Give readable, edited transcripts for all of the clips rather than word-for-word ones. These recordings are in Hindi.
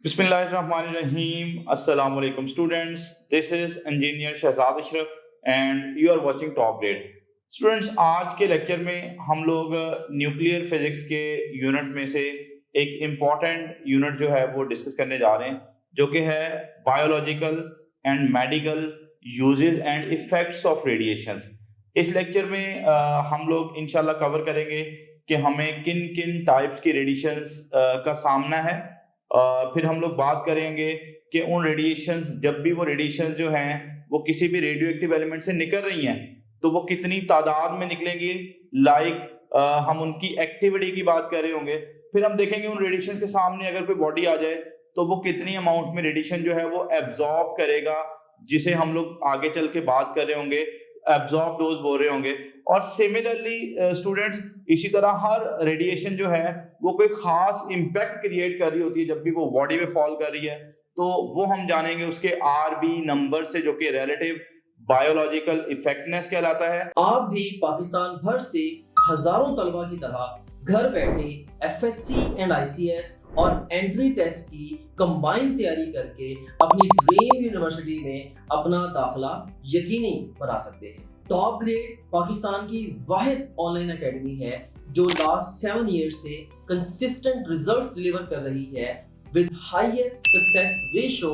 Bismillahirrahmanirrahim. Assalamu alaikum students. This is engineer Shahzad Ashraf and you are watching Top Grade. Students, आज के लेक्चर में हम लोग न्यूक्लियर फिजिक्स के यूनिट में से एक इम्पॉर्टेंट यूनिट जो है वो डिस्कस करने जा रहे हैं, जो कि है biological and medical uses and effects of radiations. इस लेक्चर में हम लोग इंशाल्लाह कवर करेंगे कि हमें किन किन टाइप्स की रेडिएशंस का सामना है। फिर हम लोग बात करेंगे कि उन रेडिएशन, जब भी वो रेडिएशन जो हैं वो किसी भी रेडियो एक्टिव एलिमेंट से निकल रही हैं तो वो कितनी तादाद में निकलेंगी, हम उनकी एक्टिविटी की बात कर रहे होंगे। फिर हम देखेंगे उन रेडिएशन के सामने अगर कोई बॉडी आ जाए तो वो कितनी अमाउंट में रेडिएशन जो है वो एब्जॉर्ब करेगा, जिसे हम लोग आगे चल के बात कर रहे होंगे, एब्जॉर्ब डोज बोल रहे होंगे। और सिमिलरली स्टूडेंट्स, इसी तरह हर रेडिएशन जो है वो कोई खास इम्पैक्ट क्रिएट कर रही होती है जब भी वो बॉडी में फॉल कर रही है, तो वो हम जानेंगे उसके आरबी नंबर से, जो कि रिलेटिव बायोलॉजिकल इफेक्टनेस कहलाता है। आप भी पाकिस्तान भर से हजारों तलबा की तरह घर बैठे एफएससी एंड आईसीएस और एंट्री टेस्ट की कंबाइन तैयारी करके अपनी ड्रीम यूनिवर्सिटी में अपना दाखिला यकीनी बना सकते हैं। टॉप ग्रेड पाकिस्तान की वाहिद ऑनलाइन एकेडमी है जो लास्ट 7 ईयर से कंसिस्टेंट रिजल्ट्स डिलीवर कर रही है with highest success ratio.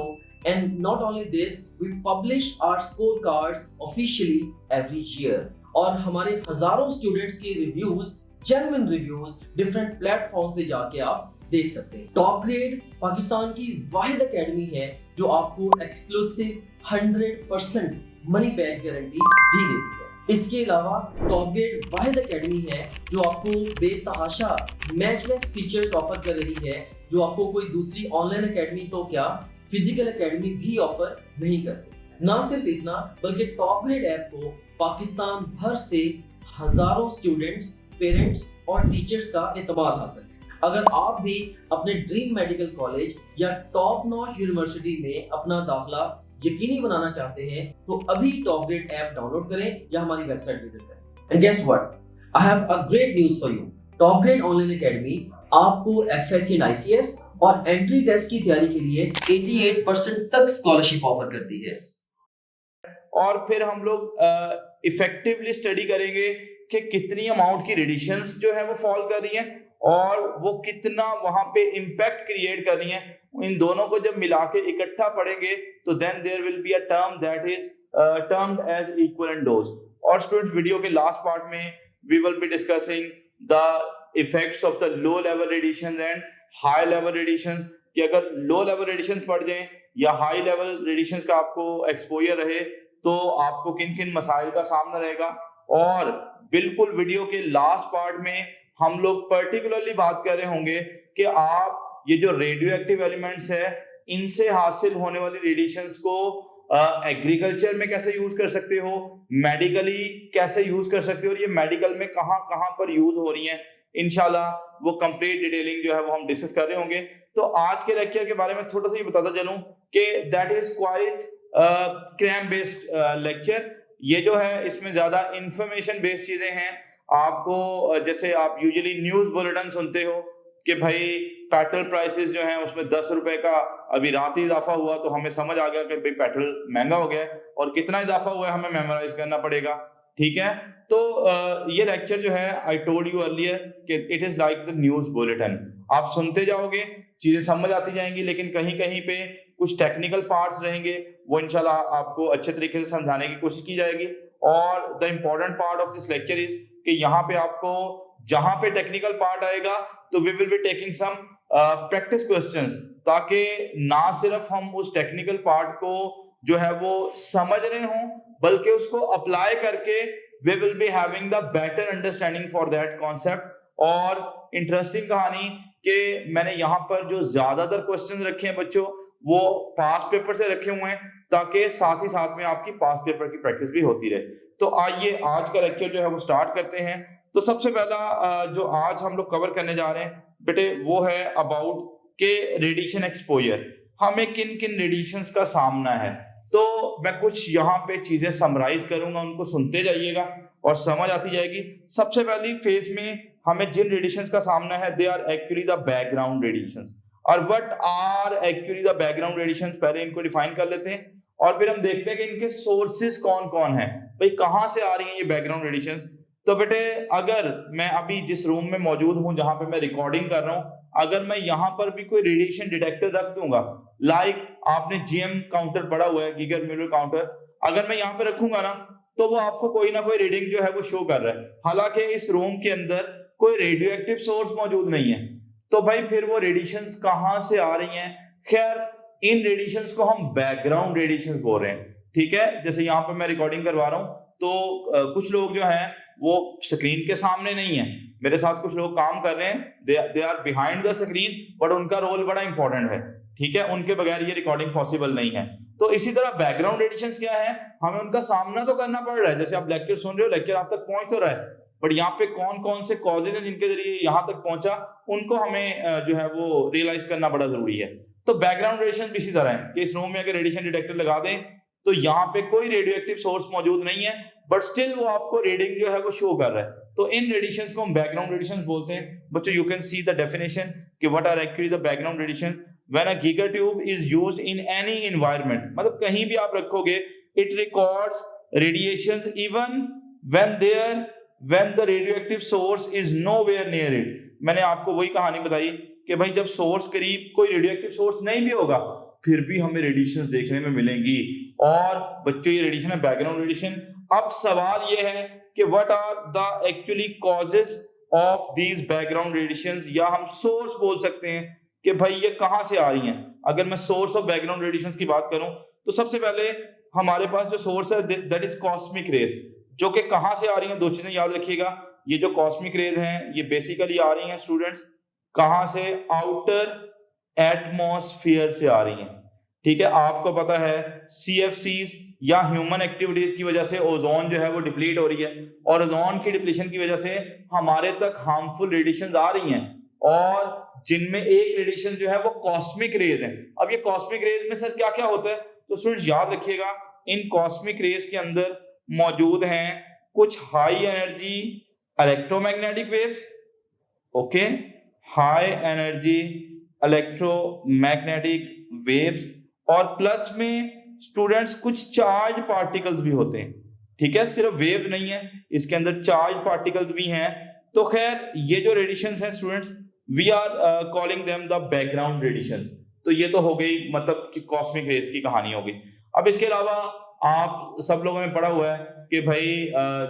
And not only this, we publish our score cards officially every year और हमारे हजारों स्टूडेंट्स के reviews, genuine reviews different platform पे जाके आप देख सकते हैं। टॉप ग्रेड पाकिस्तान की वाहिद एकेडमी है जो आपको एक्सक्लूसिव 100% मनी बैक गारंटी भी देती है। इसके अलावा टॉप ग्रेड वाहिद एकेडमी है जो आपको बेतहाशा मैचलेस फीचर्स ऑफर कर रही है, जो आपको कोई दूसरी ऑनलाइन एकेडमी तो क्या फिजिकल एकेडमी भी ऑफर नहीं करती। ना सिर्फ इतना, बल्कि टॉप ग्रेड ऐप को पाकिस्तान भर से हजारों स्टूडेंट्स, पेरेंट्स और टीचर्स का एतमाद हासिल है। अगर आप भी अपने ड्रीम मेडिकल कॉलेज या टॉप नॉच यूनिवर्सिटी में अपना दाखिला यकीनी बनाना चाहते हैं तो अभी टॉप ग्रेड ऐप डाउनलोड करें या हमारी वेबसाइट विजिट करें। And guess what, I have a great news for you. Top grade online academy आपको एफएससी एंड आईसीएस और एंट्री टेस्ट की तैयारी के लिए 88% तक स्कॉलरशिप ऑफर करती है। और फिर हम लोग इफेक्टिवली स्टडी करेंगे कि कितनी अमाउंट की रेडिएशंस जो है वो फॉल कर रही हैं और वो कितना वहां पे इम्पैक्ट क्रिएट कर रही हैं। इन दोनों को जब मिला के इकट्ठा पढ़ेंगे तो then there will be a term that is termed as equivalent dose. और स्टूडेंट्स, वीडियो के लास्ट पार्ट में we will be discussing the effects of the low level radiation and high level radiation, कि अगर लो लेवल रेडिएशन पड़ जाए या हाई लेवल रेडिएशन का आपको एक्सपोजर रहे तो आपको किन किन मसाइल का सामना रहेगा। और बिल्कुल वीडियो के लास्ट पार्ट में हम लोग पर्टिकुलरली बात कर रहे होंगे कि आप ये जो रेडियो एक्टिव एलिमेंट्स है इनसे हासिल होने वाली रेडिएशंस को एग्रीकल्चर में कैसे यूज कर सकते हो, मेडिकली कैसे यूज कर सकते हो, और ये मेडिकल में कहाँ कहाँ पर यूज हो रही है। इंशाल्लाह वो कंप्लीट डिटेलिंग जो है वो हम डिस्कस कर रहे होंगे। तो आज के लेक्चर के बारे में थोड़ा सा ये बताता चलूं कि that is quite cram based lecture. ये जो है इसमें ज्यादा इंफॉर्मेशन बेस्ड चीजें हैं। आपको जैसे आप यूजुअली न्यूज बुलेटिन सुनते हो कि भाई पेट्रोल प्राइसेस जो हैं उसमें 10 रुपए का अभी रात ही इजाफा हुआ, तो हमें समझ आ गया कि भाई पेट्रोल महंगा हो गया है और कितना इजाफा हुआ है हमें मेमोराइज करना पड़ेगा। ठीक है, तो ये लेक्चर जो है आई टोल्ड यू अर्लियर कि it is like the news bulletin. आप सुनते जाओगे, चीजें समझ आती जाएंगी, लेकिन कहीं कहीं पे कुछ टेक्निकल पार्ट्स रहेंगे, वो इंशाल्लाह आपको अच्छे तरीके से समझाने की कोशिश की जाएगी। और the important part of this lecture is कि यहाँ पे आपको जहां पे टेक्निकल पार्ट आएगा तो we will be taking some practice questions, ताकि ना सिर्फ हम उस टेक्निकल पार्ट को जो है वो समझ रहे हों, बल्कि उसको अप्लाई करके we will be having the better understanding for that concept. और इंटरेस्टिंग कहानी कि मैंने यहाँ पर जो ज्यादातर क्वेश्चंस रखे हैं बच्चों वो पास्ट पेपर से रखे हुए हैं, ताकि साथ ही साथ में आपकी पास्ट पेपर की प्रैक्टिस भी होती रहे। तो आइए आज का लेक्चर जो है वो स्टार्ट करते हैं। तो सबसे पहला जो आज हम लोग कवर करने जा रहे हैं बेटे वो है अबाउट के रेडिएशन एक्सपोजर, हमें किन किन रेडिएशंस का सामना है। तो मैं कुछ यहाँ पे चीजें समराइज करूंगा, उनको सुनते जाइएगा और समझ आती जाएगी। सबसे पहली फेज में हमें जिन रेडिएशंस का सामना है they are actually the background radiations. और what are actually the background radiation, पहले इनको डिफाइन कर लेते हैं और फिर हम देखते हैं कि इनके सोर्सेज कौन कौन है, भाई कहां से आ रही हैं ये बैकग्राउंड रेडिएशन। तो बेटे अगर मैं अभी जिस रूम में मौजूद हूं जहां पे मैं रिकॉर्डिंग कर रहा हूं, अगर मैं यहाँ पर भी कोई रेडिएशन डिटेक्टर रख दूंगा, लाइक आपने जीएम काउंटर पढ़ा हुआ है, गीगर म्यूलर काउंटर, अगर मैं यहाँ पे रखूंगा ना तो वो आपको कोई ना कोई रीडिंग जो है वो शो कर रहा है, हालांकि इस रूम के अंदर कोई रेडियो एक्टिव सोर्स मौजूद नहीं है। तो भाई फिर वो रेडिएशंस कहां से आ रही हैं? खैर इन रेडिएशंस को हम बैकग्राउंड रेडिएशंस बोल रहे हैं, ठीक है। जैसे यहाँ पे मैं रिकॉर्डिंग करवा रहा हूँ तो कुछ लोग जो हैं वो स्क्रीन के सामने नहीं है, मेरे साथ कुछ लोग काम कर रहे हैं, they are behind the screen, but उनका रोल बड़ा इंपॉर्टेंट है, ठीक है, उनके बगैर ये रिकॉर्डिंग पॉसिबल नहीं है। तो इसी तरह बैकग्राउंड रेडिएशंस क्या है, हमें उनका सामना तो करना पड़ रहा है। जैसे आप लेक्चर सुन रहे हो, लेक्चर आप तक पहुंच तो रहा है, बट यहाँ पे कौन कौन से कॉजेज हैं जिनके जरिए यहाँ तक पहुंचा, उनको हमें जो है वो रियलाइज करना बड़ा जरूरी है। तो बैकग्राउंड रेडिएशन भी इसी तरह है कि इस रूम में अगर रेडिएशन डिटेक्टर लगा दें तो यहाँ पे कोई रेडियो एक्टिव सोर्स मौजूद नहीं है, बट स्टिल वो आपको रीडिंग जो है वो शो कर रहा है। तो इन रेडिएशंस को हम बैकग्राउंड रेडिएशंस बोलते हैं। बच्चों you can see the definition कि what are actually the background radiation. When a Geiger tube is used in any environment, मतलब कहीं भी आप रखोगे, it records radiations even when the radioactive source is nowhere near it. मैंने आपको वही कहानी बताई कि भाई जब सोर्स करीब कोई रेडियोएक्टिव सोर्स नहीं भी होगा फिर भी हमें रेडिएशंस देखने में मिलेंगी। और बच्चों ये रेडिएशन है बैकग्राउंड रेडिएशन। अब सवाल ये है कि what are the actually causes of these background radiations, या हम सोर्स बोल सकते हैं कि भाई ये कहां से आ रही हैं। अगर मैं सोर्स ऑफ बैकग्राउंड रेडिएशंस की बात करूं तो सबसे पहले हमारे पास जो सोर्स है दैट इज कॉस्मिक रेज, जो कि कहां से आ रही हैं, दो चीजें याद रखिएगा। ये जो कॉस्मिक रेज हैं ये बेसिकली आ रही हैं स्टूडेंट्स कहां से, आउटर एटमॉस्फेयर से आ रही हैं, ठीक है। आपको पता है CFCs या ह्यूमन एक्टिविटीज की वजह से ओजोन जो है वो डिप्लीट हो रही है, और ओजोन की डिप्लीशन की वजह से हमारे तक हार्मफुल रेडिएशन आ रही हैं, और जिनमें एक रेडिएशन जो है वो कॉस्मिक रेज है। अब ये कॉस्मिक रेज में सर क्या क्या होता है, तो स्टूडेंट्स याद रखिएगा इन कॉस्मिक रेज के अंदर मौजूद हैं कुछ high energy electromagnetic waves, okay, high energy electromagnetic waves, और प्लस में स्टूडेंट्स कुछ चार्ज पार्टिकल्स भी होते हैं, ठीक है, सिर्फ वेव नहीं है, इसके अंदर चार्ज पार्टिकल्स भी हैं। तो खैर ये जो रेडिएशंस हैं students we are calling them the background radiations. तो ये तो हो गई मतलब कि कॉस्मिक रेज की कहानी हो गई। अब इसके अलावा आप सब लोगों ने पढ़ा हुआ है कि भाई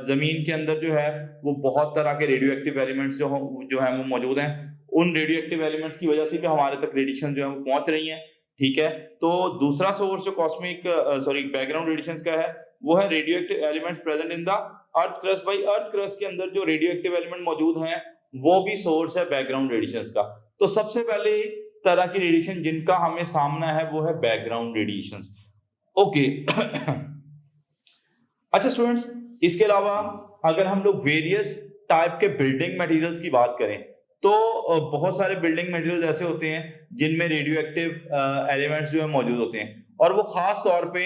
जमीन के अंदर जो है वो बहुत तरह के रेडियो एक्टिव एलिमेंट्स जो है वो मौजूद हैं। उन रेडियो एक्टिव एलिमेंट्स की वजह से भी हमारे तक रेडिएशन जो है वो पहुंच रही है, ठीक है। तो दूसरा सोर्स जो बैकग्राउंड रेडिएशंस का है वो है radio active elements present in the earth crust. भाई अर्थ क्रस्ट के अंदर जो रेडियो एक्टिव एलिमेंट मौजूद हैं वो भी सोर्स है बैकग्राउंड रेडिएशंस का। तो सबसे पहले तरह की रेडिएशन जिनका हमें सामना है वो है बैकग्राउंड रेडिएशंस, ओके। अच्छा स्टूडेंट्स, इसके अलावा अगर हम लोग वेरियस टाइप के बिल्डिंग मटेरियल्स की बात करें तो बहुत सारे बिल्डिंग मटेरियल्स ऐसे होते हैं जिनमें रेडियो एक्टिव एलिमेंट्स जो है मौजूद होते हैं, और वो खास तौर पे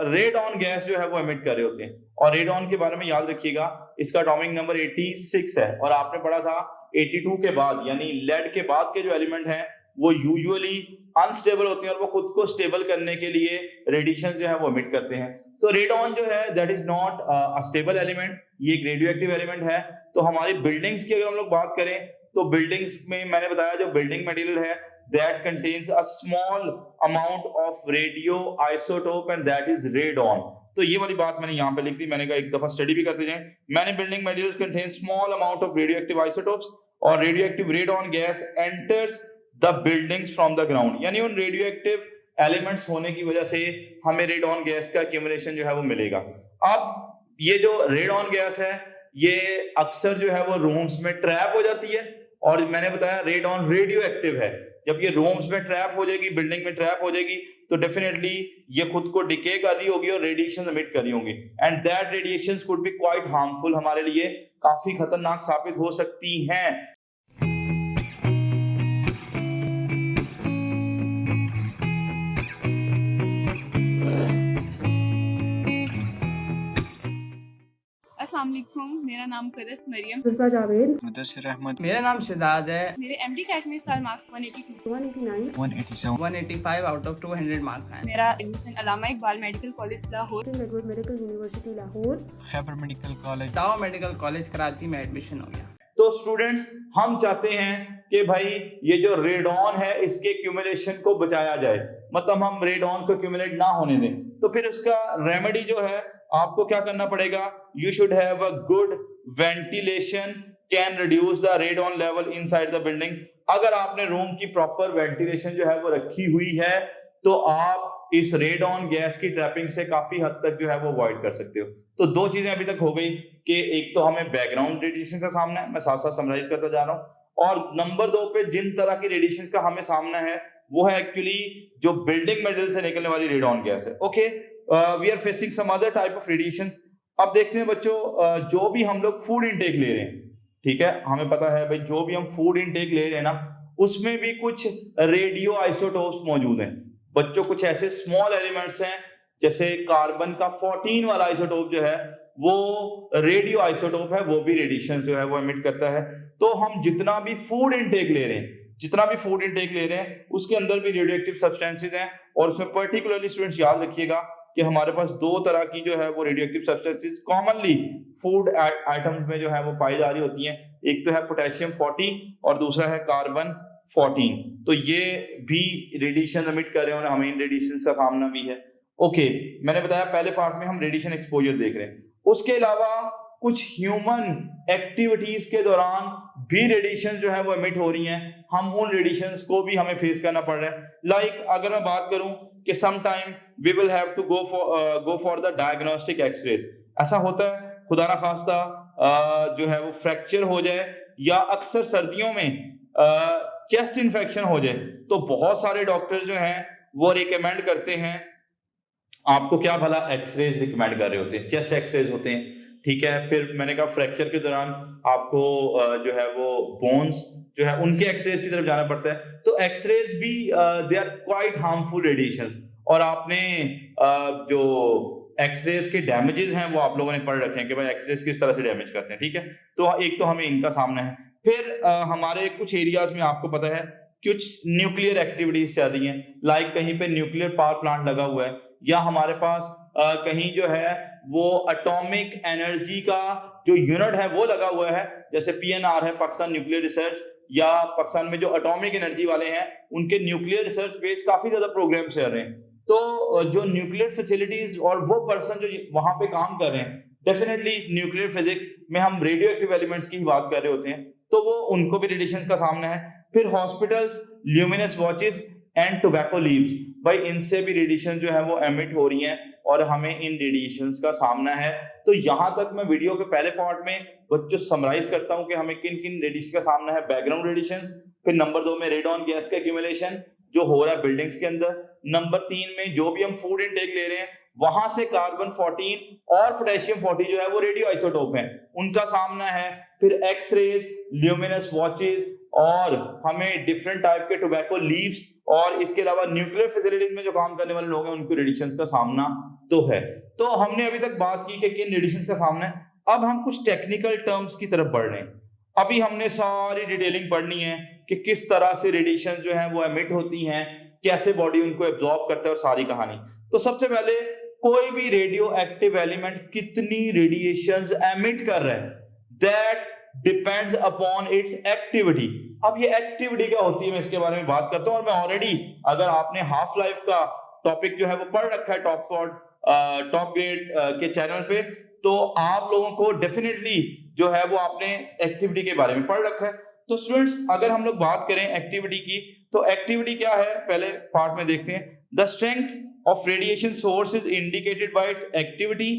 रेडॉन गैस जो है वो एमिट कर रहे होते हैं। और रेडॉन के बारे में याद रखिएगा इसका एटॉमिक नंबर 86 है, और आपने पढ़ा था 82 के बाद यानी लेड के बाद के जो एलिमेंट हैं वो यूजुअली अनस्टेबल होते हैं और वो खुद को स्टेबल करने के लिए रेडिएशन जो है वो एमिट करते हैं। तो रेडॉन जो है that is not a stable element, ये एक रेडियो एक्टिव एलिमेंट है। तो हमारी बिल्डिंग्स की अगर हम लोग बात करें तो बिल्डिंग्स में मैंने बताया जो बिल्डिंग मटेरियल है that contains a small amount of radioisotope and that is radon। तो ये वाली बात मैंने यहाँ पे लिख दी, मैंने कहा एक दफा स्टडी भी करते जाएं। मैंने building materials contain small amount of radioactive isotopes और radioactive radon gas enters the buildings from the ground, यानी उन रेडियोएक्टिव एलिमेंट्स होने की वजह से हमें रेडॉन गैस का एक्यूमुलेशन जो है वो मिलेगा। अब ये जो रेडॉन गैस है ये अक्सर जो है वो रूम्स में ट्रैप हो जाती है, और मैंने बताया रेडॉन रेडियो एक्टिव है। जब ये रूम्स में ट्रैप हो जाएगी, बिल्डिंग में ट्रैप हो जाएगी, तो डेफिनेटली ये खुद को डिके कर रही होगी और रेडिएशन एमिट कर रही होगी, and that radiations could be quite harmful, हमारे लिए काफी खतरनाक साबित हो सकती हैं। अस्सलाम अस्सलाम वालेकुम, मेरा नाम करस मरियम, मुस्तफा जावेद, मुदस्सिर अहमद, मेरा नाम शहजाद है। मेरे एमडी कैट में इस साल मार्क्स 182 189, 187, 185 आउट ऑफ 200 मार्क्स हैं। मेरा admission Allama Iqbal Medical College Lahore, King Edward Medical University Lahore, Khyber Medical College, Dow Medical College Karachi में एडमिशन हो गया। तो स्टूडेंट्स, हम चाहते हैं कि भाई ये जो रेडॉन है इसके क्यूमुलेशन को बचाया जाए, मतलब हम रेडॉन को क्यूमुलेट ना होने दें। तो फिर उसका रेमेडी जो है आपको क्या करना पड़ेगा, you should have a good ventilation can reduce the radon level inside the building. अगर आपने रूम की प्रॉपर वेंटिलेशन जो है वो रखी हुई है तो आप इस रेडॉन गैस की ट्रैपिंग से काफी हद तक जो है वो अवॉइड कर सकते हो। तो दो चीजें अभी तक हो गई कि एक तो हमें बैकग्राउंड रेडिएशन का सामना है, मैं साथ साथ समराइज करता जा रहा हूँ, और नंबर 2 पे जिन तरह की रेडिएशन का हमें सामना है वो है एक्चुअली जो बिल्डिंग मटेरियल से निकलने वाली रेडॉन गैस है। Okay, we are facing some other type of radiations. अब देखते हैं बच्चों, जो भी हम लोग फूड इनटेक ले रहे हैं, ठीक है, हमें पता है भाई जो भी हम फूड इनटेक ले रहे हैं ना उसमें भी कुछ रेडियो आइसोटोप्स मौजूद हैं। बच्चों कुछ ऐसे स्मॉल एलिमेंट्स हैं जैसे कार्बन का 14 वाला आइसोटोप जो है वो रेडियो आइसोटोप है, वो भी रेडिएशन जो है वो एमिट करता है। तो हम जितना भी फूड इनटेक ले रहे हैं उसके अंदर भी रेडियो एक्टिव सब्सटेंसेस हैं, और उसमें पर्टिकुलरली स्टूडेंट्स याद रखिएगा कि हमारे पास 2 तरह की जो है वो radio active substances commonly food items में जो है वो पाई जा रही होती हैं। एक तो है पोटेशियम 40 और दूसरा है कार्बन 14। तो ये भी रेडिएशन एमिट कर रहे हैं और हमें इन रेडिएशन का सामना भी है। ओके, मैंने बताया पहले पार्ट में हम रेडिएशन एक्सपोजर देख रहे हैं, उसके अलावा कुछ ह्यूमन एक्टिविटीज के दौरान भी रेडिएशन जो है वो एमिट हो रही हैं, हम उन रेडिएशंस को भी हमें फेस करना पड़ रहा है। लाइक अगर मैं बात करूं कि some time we will have to go for the diagnostic X-rays. ऐसा होता है खुदा ना खास्ता जो है वो फ्रैक्चर हो जाए या अक्सर सर्दियों में चेस्ट इन्फेक्शन हो जाए तो बहुत सारे डॉक्टर जो हैं वो रिकमेंड करते हैं आपको, क्या भला एक्सरेज रिकमेंड कर रहे होते हैं, चेस्ट एक्सरेज होते हैं, ठीक है। फिर मैंने कहा फ्रैक्चर के दौरान आपको जो है वो बोन्स जो है उनके एक्सरेज की तरफ जाना पड़ता है। तो एक्सरेज भी they are quite harmful radiations, और आपने जो एक्सरेज के डैमेजेस हैं वो आप लोगों ने पढ़ रखे हैं कि भाई एक्सरेज किस तरह से डैमेज करते हैं, ठीक है। तो एक तो हमें इनका सामना है। फिर हमारे कुछ एरियाज में आपको पता है कुछ न्यूक्लियर एक्टिविटीज चल रही हैं, लाइक कहीं पे न्यूक्लियर पावर प्लांट लगा हुआ है, या हमारे पास कहीं जो है वो एटॉमिक एनर्जी का जो यूनिट है वो लगा हुआ है, जैसे PNR है, पाकिस्तान न्यूक्लियर रिसर्च, या पाकिस्तान में जो एटॉमिक एनर्जी वाले हैं उनके न्यूक्लियर रिसर्च बेस काफी ज्यादा प्रोग्राम चल रहे हैं। तो जो न्यूक्लियर फैसिलिटीज और वो पर्सन जो वहां पे काम कर रहे हैं, डेफिनेटली न्यूक्लियर फिजिक्स में हम रेडियो एक्टिव एलिमेंट्स की ही बात कर रहे होते हैं, तो वो उनको भी रेडिएशन का सामना है। फिर hospitals, luminous watches and tobacco leaves, भाई इनसे भी रेडिएशन जो है वो एमिट हो रही हैं और हमें इन रेडिएशंस का सामना है। तो यहाँ तक मैं वीडियो के पहले पार्ट में बच्चों समराइज करता हूँ कि हमें किन किन रेडिएशन का सामना है। बैकग्राउंड रेडिएशंस, फिर नंबर 2 में रेडॉन गैस का एक्यूमुलेशन जो हो रहा है बिल्डिंग्स के अंदर, नंबर 3 में जो भी हम फूड इनटेक ले रहे हैं वहां से कार्बन 14 और पोटेशियम 40 जो है वो रेडियो आइसोटोप हैं, उनका सामना है। फिर एक्सरेज, ल्यूमिनस वॉचेस, और हमें डिफरेंट टाइप के टोबैको लीव्स, और इसके अलावा न्यूक्लियर फैसिलिटीज में जो काम करने वाले लोग हैं उनको रेडिएशंस का सामना तो है। तो हमने अभी तक बात की कि किन रेडिएशंस का सामना है। अब हम कुछ टेक्निकल टर्म्स की तरफ बढ़ रहे हैं। अभी हमने सारी डिटेलिंग पढ़नी है कि किस तरह से रेडिएशन जो है वो एमिट होती हैं, कैसे बॉडी उनको एब्जॉर्ब करता है, और सारी कहानी। तो सबसे पहले कोई भी रेडियो एक्टिव एलिमेंट कितनी रेडिएशंस एमिट कर रहा है, that depends upon its activity. अब ये एक्टिविटी क्या होती है मैं इसके बारे में बात करता हूं, और मैं ऑलरेडी, अगर आपने हाफ लाइफ का टॉपिक जो है वो पढ़ रखा है टॉप ग्रेड के चैनल पे, तो आप लोगों को डेफिनेटली जो है वो आपने एक्टिविटी के बारे में पढ़ रखा है। तो स्टूडेंट्स, अगर हम लोग बात करें एक्टिविटी की, तो एक्टिविटी क्या है पहले पार्ट में देखते हैं। The strength of radiation source is indicated by its activity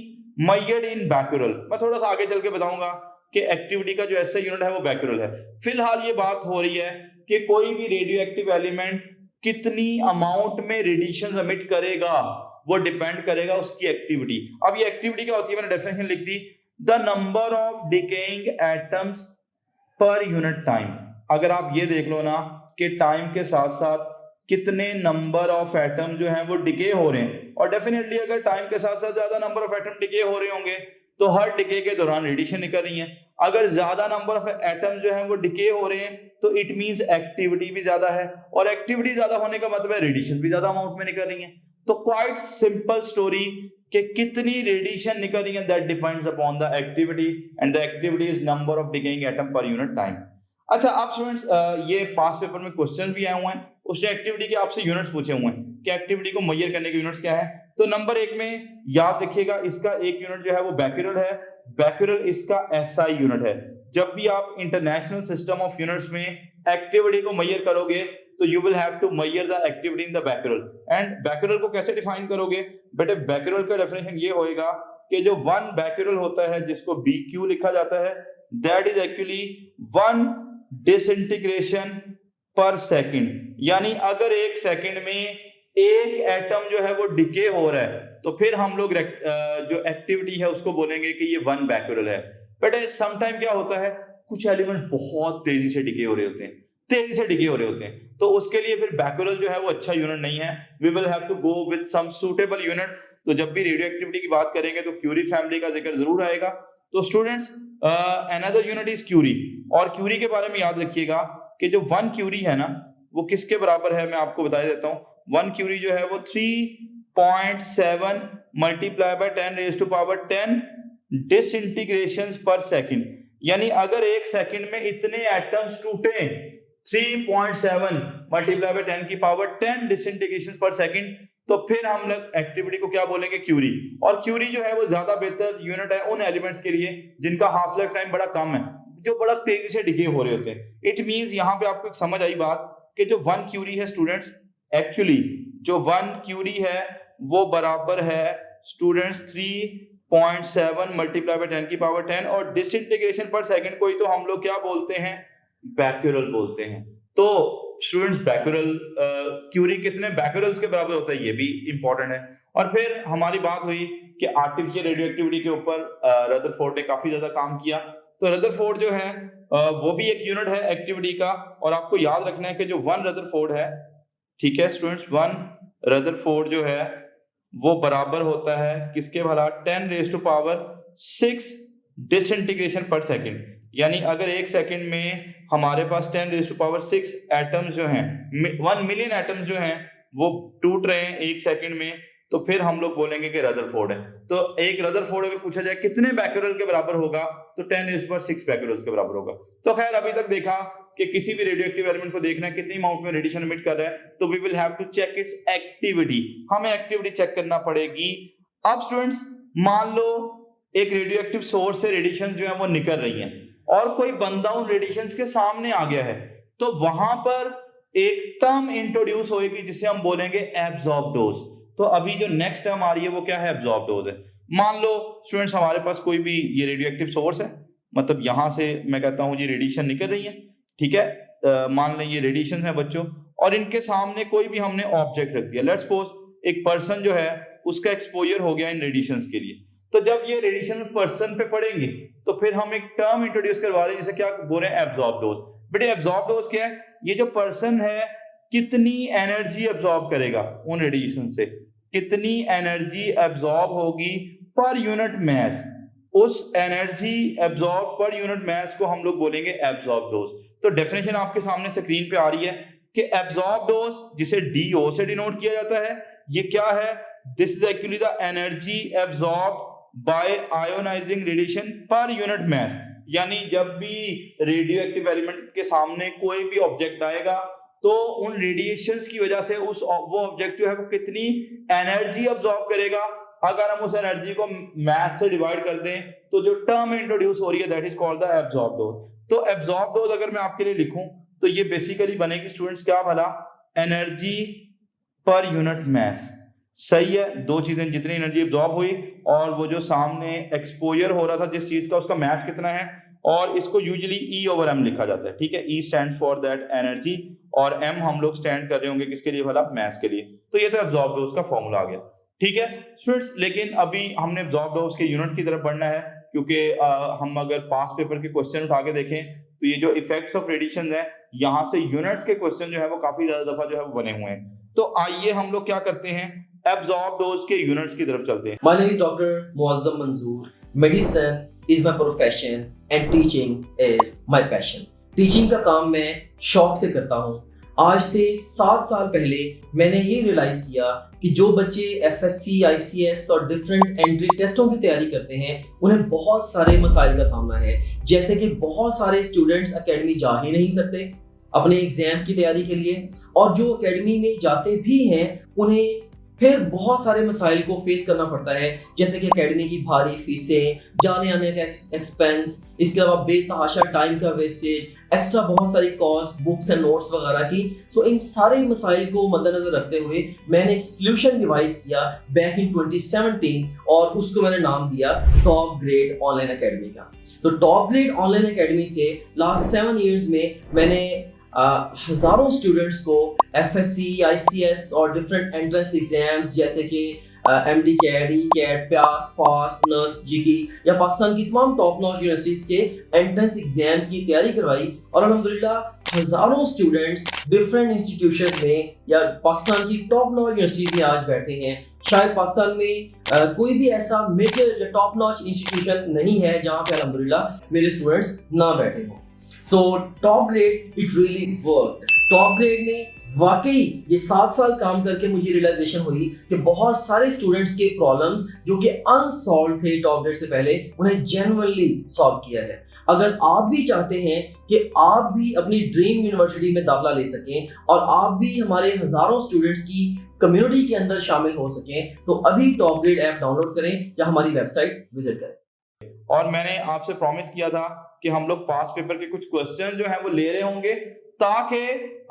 measured in becquerel. मैं थोड़ा सा आगे चल के बताऊंगा कि एक्टिविटी का जो ऐसा यूनिट है वो बैक्यूरल है। फिलहाल ये बात हो रही है कि कोई भी रेडियो एक्टिव एलिमेंट कितनी अमाउंट में रेडिएशन एमिट करेगा वो डिपेंड करेगा उसकी एक्टिविटी। अब ये एक्टिविटी क्या होती है, मैंने डेफिनेशन लिख दी, the number of decaying atoms per unit time. अगर आप ये देख लो ना कि टाइम के साथ साथ कितने नंबर ऑफ एटम जो हैं वो डिके हो रहे हैं, और डेफिनेटली अगर टाइम के साथ साथ ज्यादा नंबर ऑफ एटम डिके हो रहे होंगे तो हर डिके के दौरान रेडिएशन निकल रही है। अगर ज्यादा नंबर ऑफ एटम जो है वो डिके हो रहे हैं तो इट मींस एक्टिविटी भी ज्यादा है, और एक्टिविटी ज्यादा होने का मतलब है रेडिएशन भी ज्यादा अमाउंट में निकल रही है। तो क्वाइट सिंपल स्टोरी कि कितनी रेडिएशन निकल रही है that depends upon the activity, and the activity is number of decaying atom पर यूनिट टाइम। अच्छा, आप स्टूडेंट्स ये पास पेपर में क्वेश्चन भी आए हुए हैं, उसने एक्टिविटी के आपसे यूनिट्स पूछे हुए हैं कि एक्टिविटी को मेजर करने के यूनिट्स क्या है। तो नंबर 1 में याद रखिएगा, इसका एक यूनिट जो है वो बैक्यूरल है। बैक्यूरल इसका एसआई यूनिट है। जब भी आप इंटरनेशनल सिस्टम ऑफ यूनिट्स में एक्टिविटी को मेजर करोगे तो you will have to measure the activity in the becquerel. And becquerel को कैसे डिफाइन करोगे बेटे? बैक्यूरल का डेफिनेशन ये होएगा कि जो 1 बैक्यूरल होता है जिसको BQ लिखा जाता है, that is actually 1 disintegration per second. यानी अगर 1 सेकंड में एक एटम जो है वो डिके हो रहा है तो फिर हम लोग जो एक्टिविटी है उसको बोलेंगे कि ये 1 बैक्यूरल है। बट समटाइम क्या होता है, कुछ एलिमेंट बहुत तेजी से डिके हो रहे होते हैं, तो उसके लिए फिर बैक्यूरल जो है वो अच्छा यूनिट नहीं है। We will have to go with some suitable unit. तो जब भी रेडियो एक्टिविटी की बात करेंगे तो क्यूरी फैमिली का जिक्र जरूर आएगा। तो students another unit is curie, और क्यूरी के बारे में याद रखिएगा कि जो 1 क्यूरी है ना वो किसके बराबर है, मैं आपको बता देता हूं। 1 क्यूरी जो है वो 3.7 multiply by 10 raise to power 10 disintegrations per second. यानी अगर 1 सेकंड में इतने एटम्स टूटे, 3.7 मल्टीप्लाई बाय 10 की पावर 10 डिसइंटीग्रेशन पर सेकंड, तो फिर हम लोग एक्टिविटी को क्या बोलेंगे? क्यूरी। और क्यूरी जो है वो ज्यादा बेहतर यूनिट है उन एलिमेंट्स के लिए जिनका हाफ लाइफ टाइम बड़ा कम है, जो बड़ा तेजी से डिके हो रहे होते हैं। इट मींस यहाँ पे आपको एक समझ आई बात कि जो 1 क्यूरी है स्टूडेंट्स, एक्चुअली जो 1 क्यूरी है वो बराबर है स्टूडेंट्स 3.7 मल्टीप्लाई बाय 10 की पावर 10, और डिसइंटीग्रेशन पर सेकंड को ही तो हम लोग क्या बोलते हैं? बैक्यूरल बोलते हैं। तो स्टूडेंट्स बैक्यूरल क्यूरी कितने बैक्यूरल्स के बराबर होता है ये भी इंपॉर्टेंट है। और फिर हमारी बात हुई कि आर्टिफिशियल रेडियो एक्टिविटी के ऊपर रदरफोर्ड ने काफी ज्यादा काम किया। तो रदरफोर्ड जो है वो भी एक यूनिट है एक्टिविटी का, और आपको याद रखना है कि जो 1 रदरफोर्ड है, ठीक है स्टूडेंट्स, 1 रदरफोर्ड जो है वो बराबर होता है किसके भला? 10 raise to power 6 disintegration per second. यानी अगर 1 सेकंड में हमारे पास 10 रेज़ टू पावर 6 एटम्स जो हैं, 1 मिलियन एटम्स जो हैं वो टूट रहे हैं 1 सेकंड में, तो फिर हम लोग बोलेंगे कि रदरफोर्ड है। तो एक रदरफोर्ड अगर पूछा जाए कितने बैक्यूरल के बराबर होगा तो 10 रेज़ टू पावर 6 बैक्यूरल्स के बराबर होगा। तो खैर अभी तक देखा कि किसी भी रेडियो एक्टिव एलिमेंट को देखना है कितनी अमाउंट में रेडिएशन एमिट कर रहा है, तो we will have to check its activity. हमें एक्टिविटी चेक करना पड़ेगी। अब स्टूडेंट्स मान लो एक रेडियो एक्टिव सोर्स से रेडिएशन जो है वो निकल रही है और कोई बंदा उन रेडिएशंस के सामने आ गया है, तो वहां पर एक टर्म इंट्रोड्यूस होगी जिसे हम बोलेंगे एब्जॉर्ब डोज। तो अभी जो नेक्स्ट टर्म आ रही है वो क्या है? एब्जॉर्ब डोज है। मान लो स्टूडेंट्स हमारे पास कोई भी ये रेडियो एक्टिव सोर्स है, मतलब यहां से मैं कहता हूं ये रेडिएशन निकल रही है, ठीक है, मान लें ये रेडिएशन है बच्चों, और इनके सामने कोई भी हमने ऑब्जेक्ट रख दिया। लेट्स सपोज एक पर्सन जो है उसका एक्सपोजर हो गया इन रेडिएशंस के लिए। तो जब ये रेडिएशन पर्सन पे पड़ेंगे तो फिर हम एक टर्म इंट्रोड्यूस करवा रहे हैं जिसे क्या बोल रहे हैं? Absorb dose. बेटे एब्जॉर्ब डोज क्या है? ये जो पर्सन है कितनी एनर्जी एब्जॉर्ब करेगा उन रेडिएशन से, कितनी एनर्जी एब्जॉर्ब होगी पर यूनिट मास, उस एनर्जी एब्जॉर्ब पर यूनिट मास को हम लोग बोलेंगे एब्जॉर्ब डोज। तो डेफिनेशन आपके सामने स्क्रीन पे आ रही है कि एब्जॉर्ब डोज जिसे DO से डिनोट किया जाता है, ये क्या है? This is actually the energy absorb by ionising radiation per unit mass. यानी जब भी रेडियो एक्टिव एलिमेंट के सामने कोई भी ऑब्जेक्ट आएगा तो उन रेडिएशंस की वजह से वो ऑब्जेक्ट जो है वो कितनी एनर्जी अब्सॉर्ब करेगा। अगर हम उस एनर्जी को मास से डिवाइड कर दें तो जो टर्म इंट्रोड्यूस हो रही है that is called the absorb dose. तो एब्सॉर्ब डोज अगर मैं आपके लिए लिखूं तो ये बेसिकली बनेगी स्टूडेंट्स क्या भला? एनर्जी पर यूनिट मास। सही है, दो चीजें, जितनी एनर्जी एब्सॉर्ब हुई और वो जो सामने एक्सपोजर हो रहा था जिस चीज का उसका मास कितना है, और इसको यूजुअली E/M लिखा जाता है, ठीक है। E stands for that energy और M हम लोग स्टैंड कर रहे होंगे किसके लिए भला? मास के लिए। तो ये तो एब्सॉर्ब डोज का फॉर्मूला आ गया, ठीक है स्टूडेंट्स। लेकिन अभी हमने एब्सॉर्ब डोज के यूनिट की तरफ बढ़ना है, क्योंकि हम अगर पास्ट पेपर के क्वेश्चन उठा के देखें तो ये जो इफेक्ट्स ऑफ रेडिएशन है यहाँ से यूनिट्स के क्वेश्चन जो है वो काफी ज्यादा दफा जो है वो बने हुए हैं। तो आइए हम लोग क्या करते हैं, एब्सॉर्ब डोज के यूनिट्स की तरफ चलते हैं। My name is Dr. Muazzam Manzoor, medicine is my profession and teaching is my passion. Teaching का काम मैं शौक से करता हूँ। आज से 7 साल पहले मैंने ये रियलाइज किया कि जो बच्चे FSC, ICS और डिफरेंट एंट्री टेस्टों की तैयारी करते हैं उन्हें बहुत सारे मसाइल का सामना है। जैसे कि बहुत सारे स्टूडेंट्स एकेडमी जा ही नहीं सकते अपने एग्जाम्स की तैयारी के लिए, और जो एकेडमी में जाते भी हैं उन्हें फिर बहुत सारे मसाइल को फेस करना पड़ता है, जैसे कि एकेडमी की भारी फीसें, जाने आने का एक्सपेंस, इसके अलावा बेतहाशा टाइम का वेस्टेज, एक्स्ट्रा बहुत सारी कॉस्ट, बुक्स एंड नोट्स वगैरह की। सो इन सारे मसाइल को मद्देनजर रखते हुए मैंने एक सोल्यूशन डिवाइस किया बैक इन 2017 और उसको मैंने नाम दिया टॉप ग्रेड ऑनलाइन एकेडमी का। तो टॉप ग्रेड ऑनलाइन एकेडमी से लास्ट 7 इयर्स में मैंने हजारों स्टूडेंट्स को FSC, ICS और डिफरेंट एंट्रेंस एग्जाम्स जैसे कि MD कैट, ECAT, प्यास, फास्ट, नर्स, जीकी या पाकिस्तान की तमाम टॉप नॉच यूनिवर्सिटीज के एंट्रेंस एग्जाम्स की तैयारी करवाई, और अल्हम्दुलिल्लाह हजारों स्टूडेंट्स डिफरेंट इंस्टीट्यूशन में या पाकिस्तान की टॉप नॉच यूनिवर्सिटीज में आज बैठे हैं। शायद पाकिस्तान में कोई भी ऐसा मेजर या टॉप नॉच इंस्टीट्यूशन नहीं है जहाँ पे अल्हम्दुलिल्लाह मेरे स्टूडेंट्स ना बैठे हों। So top grade it really work. Top grade ने वाकई ये 7 साल काम करके मुझे रियलाइजेशन हुई कि बहुत सारे स्टूडेंट्स के प्रॉब्लम्स जो कि अनसॉल्व थे टॉप ग्रेड से पहले, उन्हें जेन्युइनली सॉल्व किया है। अगर आप भी चाहते हैं कि आप भी अपनी ड्रीम यूनिवर्सिटी में दाखिला ले सकें और आप भी हमारे हजारों स्टूडेंट्स की कम्युनिटी के अंदर शामिल हो सकें, तो अभी टॉप ग्रेड ऐप डाउनलोड करें या हमारी वेबसाइट विजिट करें। और मैंने आपसे प्रॉमिस किया था कि हम लोग पास पेपर के कुछ क्वेश्चन जो है वो ले रहे होंगे, ताकि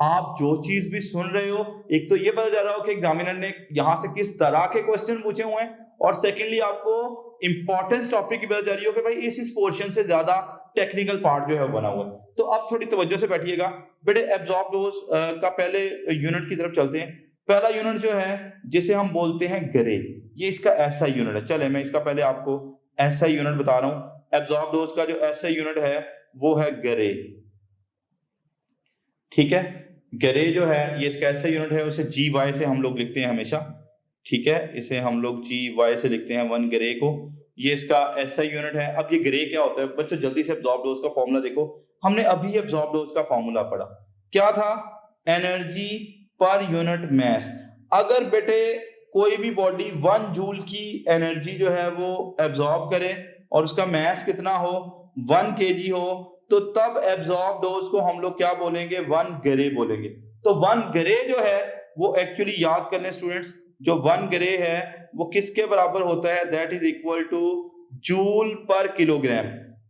आप जो चीज भी सुन रहे हो, एक तो ये पता चल रहा हो कि एग्जामिनर ने यहाँ से किस तरह के क्वेश्चन पूछे हुए हैं, और सेकेंडली आपको इंपॉर्टेंस टॉपिक की पता चल रही हो कि भाई इस पोर्शन से ज्यादा टेक्निकल पार्ट जो है बना हुआ है। तो अब थोड़ी तवज्जो से बैठिएगा बेटे। एब्जॉर्ब डोज का पहले यूनिट की तरफ चलते हैं। पहला यूनिट जो है जिसे हम बोलते हैं गरे, ये इसका ऐसा यूनिट है। चले मैं इसका पहले आपको ऐसा यूनिट बता रहा हूं। एब्जॉर्ब डोज का जो ऐसा यूनिट है वो है गरे, ठीक है। गरे जो है ये इसका ऐसा यूनिट है, उसे GY से हम लोग लिखते हैं हमेशा, ठीक है। इसे हम लोग GY से लिखते हैं 1 गरे को। ये इसका ऐसा यूनिट है। अब ये गरे क्या होता है बच्चों, जल्दी से एब्जॉर्ब डोज का फॉर्मूला देखो। हमने अभी एब्जॉर्ब डोज का फॉर्मूला पढ़ा, क्या था? एनर्जी पर यूनिट मास। अगर बेटे कोई भी बॉडी 1 जूल की एनर्जी जो है वो एब्जॉर्ब करे और उसका मास कितना हो, 1 kg हो, तो तब एब्जॉर्ब डोज को हम लोग क्या बोलेंगे? 1 गरे बोलेंगे। तो 1 गरे जो है वो एक्चुअली याद कर लें स्टूडेंट्स, जो 1 गरे है वो किसके बराबर होता है? That is equal two joule पर किलोग्राम।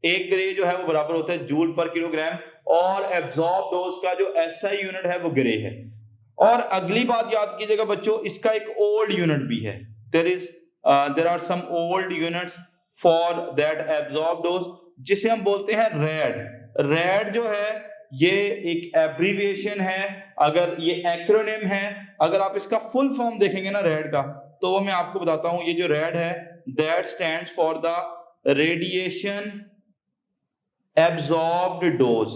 1 गरे जो है वो बराबर होता है जूल पर किलोग्राम, और एब्जॉर्ब डोज का जो SI यूनिट है वो गरे है। और अगली बात याद कीजिएगा बच्चों, इसका एक ओल्ड यूनिट भी है। There are some old units for that absorb dose, जिसे हम बोलते हैं रैड। रैड जो है ये एक एब्रीविएशन है, अगर ये एक्रोनिम है। अगर आप इसका फुल फॉर्म देखेंगे ना रैड का, तो वो मैं आपको बताता हूं। ये जो रैड है that stands for the radiation absorbed dose.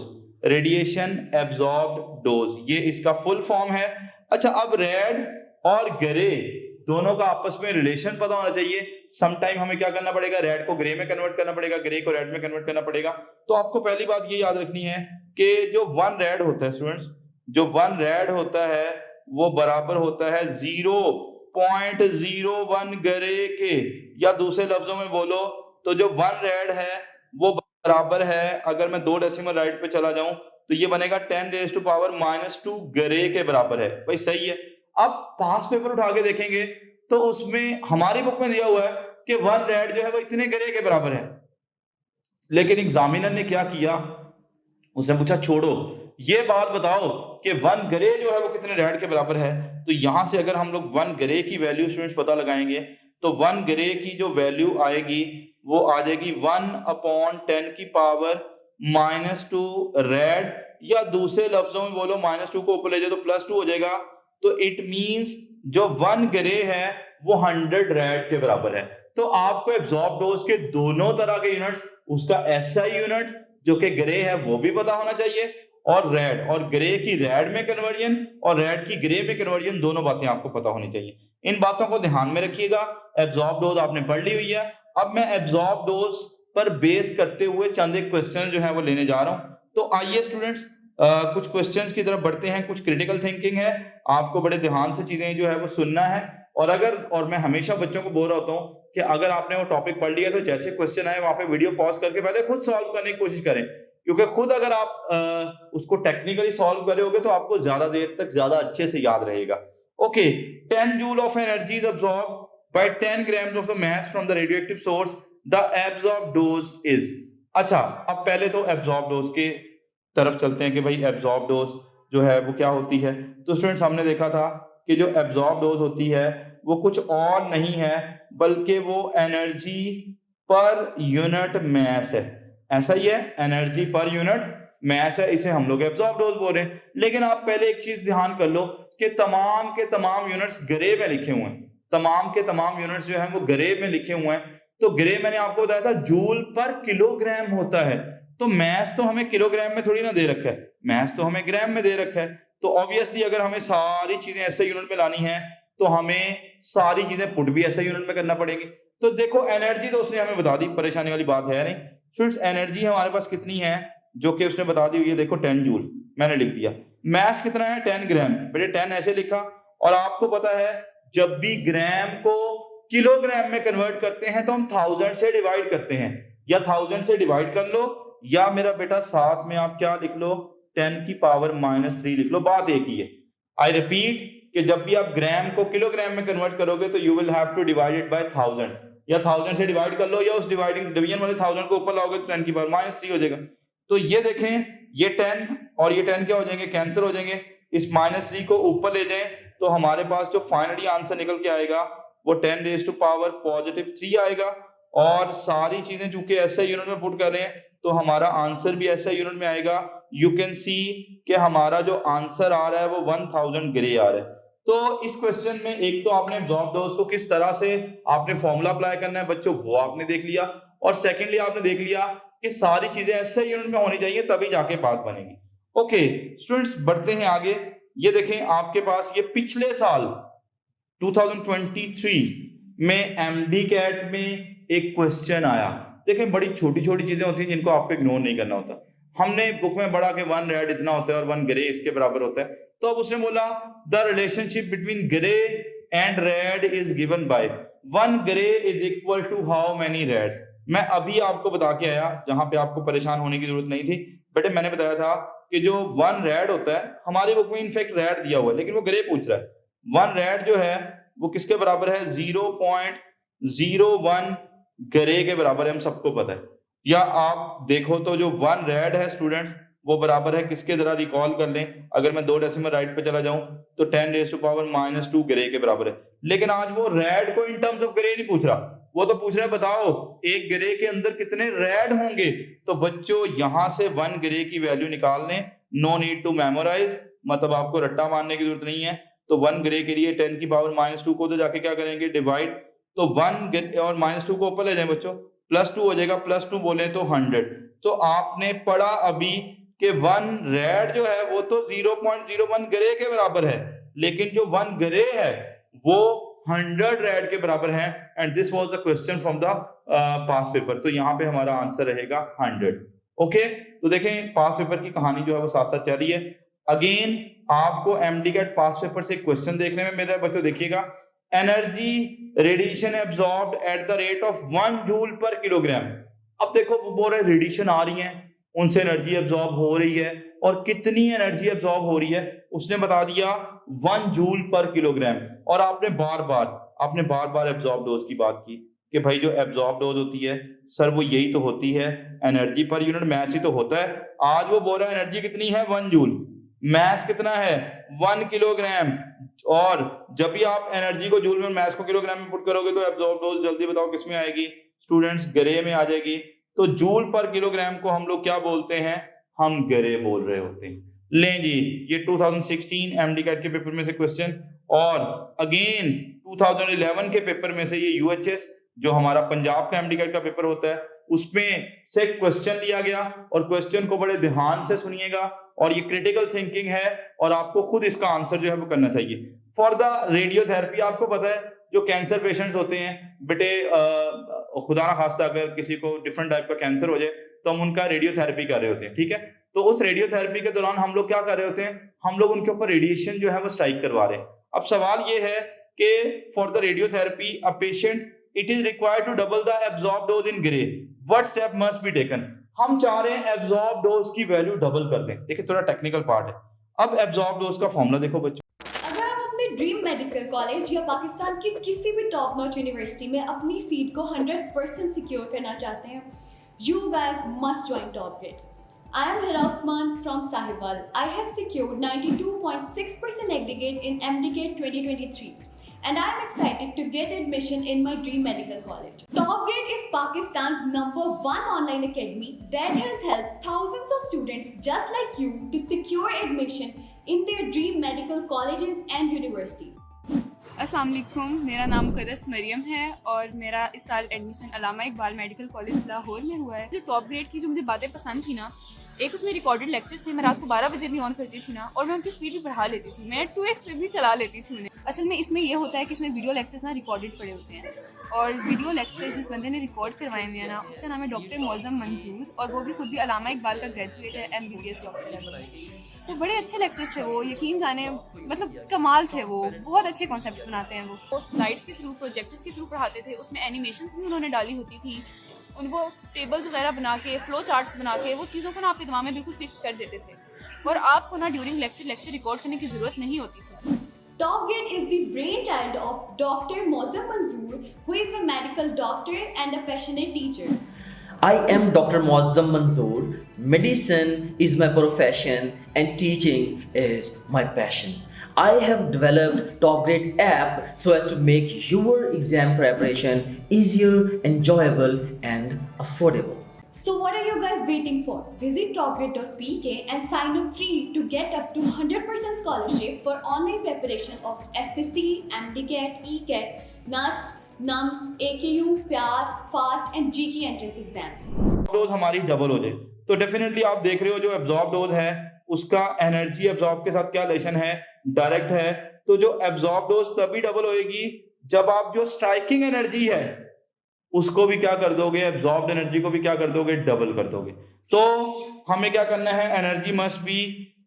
Radiation absorbed dose, ये इसका फुल फॉर्म है। अच्छा, अब रैड और गरे दोनों का आपस में रिलेशन पता होना चाहिए। समटाइम हमें क्या करना पड़ेगा? रैड को ग्रे में कन्वर्ट करना पड़ेगा, ग्रे को रेड में कन्वर्ट करना पड़ेगा। तो आपको पहली बात ये याद रखनी है कि जो 1 रैड होता है स्टूडेंट्स, जो 1 रैड होता है वो बराबर होता है 0.01 गरे के, या दूसरे लफ्जों में बोलो तो जो 1 रैड है वो बराबर है, अगर मैं 2 डेसिमल राइट पे चला जाऊं तो ये बनेगा 10⁻⁻² गरे के बराबर है। भाई सही है। अब पास पेपर उठा के देखेंगे तो उसमें हमारी बुक में दिया हुआ है कि 1 रैड जो है वो इतने गरे के बराबर है, लेकिन एग्जामिनर ने क्या किया? उसने पूछा छोड़ो, ये बात बताओ कि 1 गरे जो है वो कितने रैड के बराबर है। तो यहां से अगर हम लोग 1 गरे की वैल्यू स्टूडेंट्स पता लगाएंगे तो 1 गरे की जो वैल्यू आएगी वो आ जाएगी 1/10⁻² रैड, या दूसरे लफ्जों में बोलो -2 को ऊपर ले जाए तो +2 हो जाएगा। तो इट मींस जो 1 गरे है वो 100 रैड के बराबर है। तो आपको एब्जॉर्ब डोज के दोनों तरह के यूनिट्स, उसका SI यूनिट जो कि गरे है वो भी पता होना चाहिए, और रैड और ग्रे की रैड में कन्वर्जन और रैड की ग्रे में कन्वर्जन, दोनों बातें आपको पता होनी चाहिए। इन बातों को ध्यान में रखिएगा। एब्जॉर्ब डोज आपने पढ़ ली हुई है। अब मैं एब्जॉर्ब डोज पर बेस करते हुए चंद एक क्वेश्चन जो है वो लेने जा रहा हूं। तो आइए स्टूडेंट्स कुछ क्वेश्चंस की तरफ बढ़ते हैं। कुछ क्रिटिकल थिंकिंग है, आपको बड़े ध्यान से चीजें जो है वो सुनना है। और मैं हमेशा बच्चों को बोल रहा होता हूँ कि अगर आपने वो टॉपिक पढ़ लिया तो जैसे क्वेश्चन आए वहां पे वीडियो पॉज करके पहले खुद सॉल्व करने की कोशिश करें, क्योंकि खुद अगर आप उसको टेक्निकली सॉल्व करोगे तो आपको ज्यादा देर तक ज्यादा अच्छे से याद रहेगा। Okay, 10 joule of energy is absorbed by 10 grams of the mass from the radioactive source, the absorbed dose is. अच्छा, अब पहले तो एब्सॉर्ब डोज के तरफ चलते हैं कि भाई एब्सॉर्ब डोज जो है वो क्या होती है। तो स्टूडेंट्स हमने देखा था कि जो एब्सॉर्ब डोज होती है वो कुछ और नहीं है बल्कि वो एनर्जी पर यूनिट मास है। ऐसा ही है, एनर्जी पर यूनिट मास है, इसे हम लोग एब्सॉर्ब डोज बोल रहे हैं। लेकिन आप पहले एक चीज ध्यान कर लो कि तमाम के तमाम यूनिट्स ग्रे में लिखे हुए हैं, तमाम के तमाम यूनिट्स जो है वो ग्रे में लिखे हुए हैं। तो ग्रे मैंने आपको बताया था जूल पर किलोग्राम होता है, तो मास तो हमें किलोग्राम में थोड़ी ना दे रखा है, मास तो हमें ग्राम में दे रखा है। तो ऑब्वियसली अगर हमें सारी चीजें ऐसे यूनिट में लानी है तो हमें सारी चीजें पुट भी ऐसे यूनिट में करना पड़ेगी। तो देखो एनर्जी तो उसने हमें बता दी, परेशानी वाली बात है नहीं। स्टूडेंट्स एनर्जी हमारे पास कितनी है जो कि उसने बता दी हुई है, देखो 10 जूल मैंने लिख दिया। मास कितना है 10 ग्राम, बेटे 10 ऐसे लिखा। और आपको पता है जब भी ग्राम को किलोग्राम में कन्वर्ट करते हैं तो हम 1000 से डिवाइड करते हैं, या 1000 से डिवाइड कर लो या मेरा बेटा साथ में आप क्या लिख लो 10 की पावर -3 लिख लो, बात एक ही है। आई रिपीट कि जब भी आप ग्राम को किलोग्राम में कन्वर्ट करोगे तो you will have to divide it by 1000, या 1000 से डिवाइड कर लो या उस डिवीजन वाले 1000 को ऊपर लाओगे तो 10 की पावर -3 हो जाएगा। तो ये देखें, ये 10 और ये 10 क्या हो जाएंगे, कैंसिल हो जाएंगे। इस -3 को ऊपर ले जाएं तो हमारे पास जो फाइनली आंसर निकल के आएगा वो 10 रेज़ टू पावर +3 आएगा। और सारी चीजें चूंकि ऐसे यूनिट में पुट कर रहे हैं तो हमारा आंसर भी ऐसे यूनिट में आएगा। यू कैन सी कि हमारा जो आंसर आ रहा है वो 1000 ग्रे आ रहा है। तो इस क्वेश्चन में एक तो आपने एब्जॉर्ब डोज को किस तरह से आपने फॉर्मूला अप्लाई करना है बच्चों, वो आपने देख लिया। और सेकेंडली आपने देख लिया कि सारी चीजें ऐसे यूनिट में होनी चाहिए तभी जाके बात बनेगी। ओके स्टूडेंट्स, बढ़ते हैं आगे। ये देखें आपके पास ये पिछले साल 2023 में MD-CAT में एक क्वेश्चन आया। देखें बड़ी छोटी छोटी चीजें होती हैं जिनको आपको इग्नोर नहीं करना होता। हमने बुक में पढ़ा कि 1 रेड इतना होता है और 1 ग्रे इसके बराबर होता है। तो अब उसने बोला the relationship between gray and rad is given by 1 gray is equal to how many rads. मैं अभी आपको बता के आया, जहां पे आपको परेशान होने की जरूरत नहीं थी बेटे, मैंने बताया था कि जो 1 रेड होता है हमारी बुक में इनफैक्ट रेड दिया हुआ है लेकिन वो ग्रे पूछ रहा है। 1 रेड जो है वो किसके बराबर है, 0.01 ग्रे के बराबर है, हम सबको पता है। या आप देखो तो जो 1 रेड है स्टूडेंट्स वो बराबर है किसके, जरा रिकॉल कर लें। अगर मैं 2 डेसिमल राइट पे चला जाऊं तो 10 रेज़ टू पावर -2 ग्रे के बराबर है। लेकिन आज वो रेड को इन टर्म्स ऑफ ग्रे नहीं पूछ रहा, वो तो पूछ रहा है बताओ एक ग्रे के अंदर कितने रेड होंगे। तो बच्चों यहां से 1 ग्रे की वैल्यू निकाल लें, नो नीड टू मेमोराइज, मतलब आपको रट्टा मारने की जरूरत नहीं है। तो 1 ग्रे के लिए 10 की पावर -2 को तो जाके क्या करेंगे डिवाइड, तो 1 और -2 को ऊपर ले जाए बच्चों, +2 हो जाएगा, +2 बोले तो 100। तो आपने पढ़ा अभी कि 1 रेड जो है वो तो 0.01 ग्रे के बराबर है, लेकिन जो 1 ग्रे है वो 100 रेड के बराबर है। And this was the question from the past paper. तो यहाँ पे हमारा आंसर रहेगा 100। ओके, तो देखें पास्ट पेपर की कहानी जो है वो साथ साथ चल रही है। अगेन आपको MD-CAT पास्ट पेपर से क्वेश्चन देखने में मेरे बच्चों देखिएगा, energy radiation absorbed at the rate of 1 joule पर किलोग्राम। अब देखो वो बोल रहे रेडिएशन आ रही है, उनसे एनर्जी एब्जॉर्ब हो रही है, और कितनी एनर्जी एब्जॉर्ब हो रही है उसने बता दिया 1 जूल पर किलोग्राम। और आपने बार बार एब्जॉर्ब डोज की बात की कि भाई जो एब्जॉर्ब डोज होती है सर वो यही तो होती है, एनर्जी पर यूनिट मास ही तो होता है। आज वो बोल रहा है एनर्जी कितनी है 1 जूल, मास कितना है 1 किलोग्राम। और जब भी आप एनर्जी को जूल में, मास को किलोग्राम में पुट करोगे तो एब्जॉर्ब डोज जल्दी बताओ किस में आएगी स्टूडेंट्स, ग्रे में आ जाएगी। तो जूल पर किलोग्राम को हम लोग क्या बोलते हैं, हम ग्रे बोल रहे होते हैं। लें जी, ये 2016 MD-CAT के पेपर में से क्वेश्चन, और अगेन 2011 के पेपर में से ये UHS जो हमारा पंजाब का MD-CAT का पेपर होता है उसमें से क्वेश्चन लिया गया। और क्वेश्चन को बड़े ध्यान से सुनिएगा, और ये क्रिटिकल थिंकिंग है और आपको खुद इसका आंसर जो है वो करना चाहिए। फॉर द रेडियोथेरेपी आपको पता है जो कैंसर पेशेंट्स होते हैं बेटे, खुदा ना खास्ता अगर किसी को डिफरेंट टाइप का कैंसर हो जाए तो हम उनका रेडियोथेरेपी कर रहे होते हैं, ठीक है। तो उस रेडियोथेरेपी के दौरान हम लोग क्या कर रहे होते हैं, हम लोग उनके ऊपर रेडिएशन जो है वो स्ट्राइक करवा रहे हैं। अब सवाल ये है कि for the radiotherapy a patient it is required to double the absorb dose in gray, what step must be taken. हम चाह रहे हैं एब्जॉर्ब डोज की वैल्यू डबल कर दें। देखिए थोड़ा टेक्निकल पार्ट है। अब एब्जॉर्ब डोज का फॉर्मूला देखो बच्चों। अगर आप अपने ड्रीम मेडिकल कॉलेज या पाकिस्तान की किसी भी टॉप नॉच यूनिवर्सिटी में अपनी सीट को 100% सिक्योर करना चाहते हैं, you guys must join TopGrade. I am Hira Osman from Sahiwal. I have secured 92.6% aggregate in MDCAT 2023 and I am excited to get admission in my dream medical college. TopGrade is Pakistan's #1 online academy that has helped thousands of students just like you to secure admission in their dream medical colleges and universities. अस्सलाम वालेकुम, मेरा नाम करस मरियम है और मेरा इस साल एडमिशन अल्लामा इकबाल मेडिकल कॉलेज लाहौर में हुआ है। जो टॉप ग्रेड की जो मुझे बातें पसंद थी ना, एक उसमें रिकॉर्डेड लेक्चर्स थे, मैं रात को 12 बजे भी ऑन करती थी ना, और मैं उनकी स्पीड भी बढ़ा लेती थी, मैं 2x भी चला लेती थी उन्हें। असल में इसमें ये होता है कि इसमें वीडियो लेक्चर्स ना रिकॉर्डेड पड़े होते हैं, और वीडियो लेक्चर्स जिस बंदे ने रिकॉर्ड करवाए हुए हैं ना, उसका नाम है डॉक्टर मौज़म मंजूर, और वो भी खुद भी अल्लामा इकबाल का ग्रेजुएट है, MBBS डॉक्टर है। तो बड़े अच्छे लेक्चर्स थे वो, यकीन जाने मतलब कमाल थे वो, बहुत अच्छे कॉन्सेप्ट बनाते हैं वो स्लाइड्स के थ्रू, प्रोजेक्टर्स के थ्रू पढ़ाते थे, उसमें एनिमेशंस भी उन्होंने डाली होती थी, उनको टेबल्स वगैरह बना के, फ्लो चार्ट्स बना के, वो चीज़ों को ना आपके दिमाग में बिल्कुल फिक्स कर देते थे, और आपको ना ड्यूरिंग लेक्चर रिकॉर्ड करने की ज़रूरत नहीं होती थी। TopGrade is the brainchild of Dr. Mozam Manzoor, who is a medical doctor and a passionate teacher. I am Dr. Mozam Manzoor. Medicine is my profession and teaching is my passion. I have developed TopGrade app so as to make your exam preparation easier, enjoyable and affordable. So what are you guys waiting for? Visit topgrade.pk and sign up free to get up to 100% scholarship for online preparation of FSC, MDCAT, ECAT, NUST, NUMS, AKU, PAS, FAST and GK entrance exams. Dose हमारी डबल हो जाए तो डेफिनेटली आप देख रहे हो जो एब्जॉर्ब डोज है उसका एनर्जी एब्जॉर्ब के साथ क्या रिलेशन है, डायरेक्ट है। तो जो एब्जॉर्ब डोज तभी डबल होएगी जब आप जो स्ट्राइकिंग एनर्जी है उसको भी क्या कर दोगे, एब्जॉर्ब्ड एनर्जी को भी क्या कर दोगे, डबल कर दोगे। तो हमें क्या करना है, एनर्जी मस्ट बी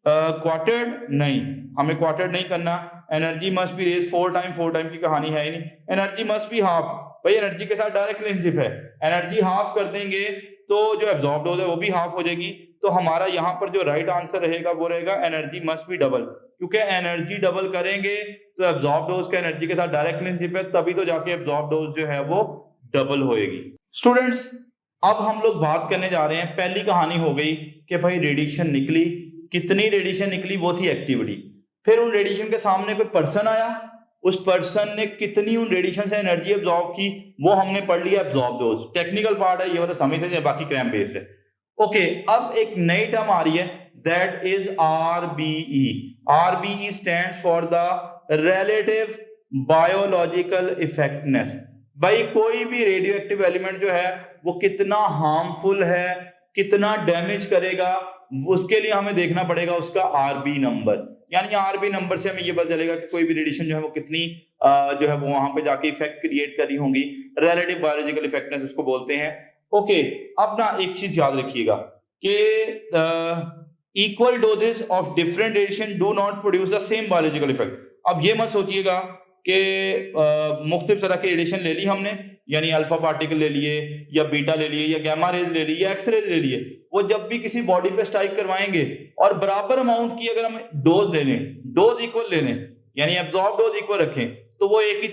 क्वार्टर्ड, नहीं हमें क्वार्टर्ड नहीं करना, energy must be raise 4 time की कहानी है ही नहीं, एनर्जी मस्ट बी हाफ। भाई एनर्जी के साथ डायरेक्ट रिलेशनशिप है, एनर्जी हाफ कर देंगे तो जो एब्जॉर्ब डोज है वो भी हाफ हो जाएगी। तो हमारा यहाँ पर जो राइट आंसर रहेगा वो रहेगा एनर्जी मस्ट बी डबल, क्योंकि एनर्जी डबल करेंगे तो एब्जॉर्ब डोज का एनर्जी के साथ डायरेक्ट रिलेशनशिप है, तभी तो जाके एब्जॉर्ब डोज जो है वो डबल होएगी। स्टूडेंट्स अब हम लोग बात करने जा रहे हैं, पहली कहानी हो गई कि भाई रेडिएशन निकली, कितनी रेडिएशन निकली वो थी एक्टिविटी। फिर उन रेडिएशन के सामने कोई पर्सन आया, उस पर्सन ने कितनी उन रेडिएशन से एनर्जी एब्जॉर्ब की वो हमने पढ़ लिया एब्जॉर्ब डोज। टेक्निकल पार्ट है ये वाला समझते हैं, बाकी क्रैम बेस्ड है। ओके अब एक नई टर्म आ रही है that is RBE। RBE stands for the relative biological effectiveness. भाई कोई भी रेडियो एक्टिव एलिमेंट जो है वो कितना हार्मफुल है, कितना डैमेज करेगा, उसके लिए हमें देखना पड़ेगा उसका RB नंबर। यानी RB नंबर से हमें ये पता चलेगा कि कोई भी रेडिएशन जो है वो कितनी जो है वो वहां पे जाके इफेक्ट क्रिएट कर रही होंगी। रिलेटिव बायोलॉजिकल इफेक्टिवनेस उसको बोलते हैं। ओके अब ना एक चीज याद रखिएगा कि equal doses of different radiation do not produce the same biological effect. अब ये मत सोचिएगा कि मुख्तलिफ तरह के रेडिएशन ले ली हमने, यानी अल्फा पार्टिकल ले लिए या बीटा ले लिए या गैमा रेज ले ली या एक्सरे ले लिए, वो जब भी किसी बॉडी पे स्ट्राइक करवाएंगे और बराबर अमाउंट की अगर हम डोज ले लें, डोज इक्वल ले लें, यानी एब्जॉर्ब डोज इक्वल रखें, तो वो एक ही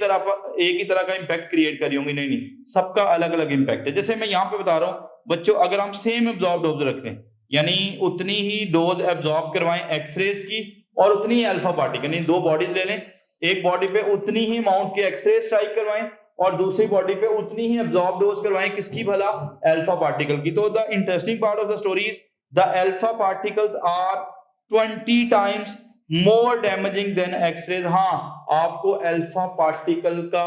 तरह का इंपैक्ट क्रिएट करी होंगी। नहीं सबका अलग अलग इंपैक्ट है। जैसे मैं यहाँ पे बता रहा हूँ बच्चों, अगर हम सेम एब्जॉर्ब डोज रखें यानी उतनी ही डोज एब्जॉर्ब करवाएं एक्सरेज की और उतनी ही अल्फा पार्टिकल, यानी 2 बॉडीज ले लें, एक बॉडी पे उतनी ही अमाउंट के एक्सरे स्ट्राइक करवाएं और दूसरी बॉडी पे उतनी ही एब्जॉर्ब डोज करवाएं, किसकी भला, अल्फा पार्टिकल की। तो the interesting part of the story is the alpha particles are 20 times more damaging than X-rays. हाँ आपको अल्फा पार्टिकल का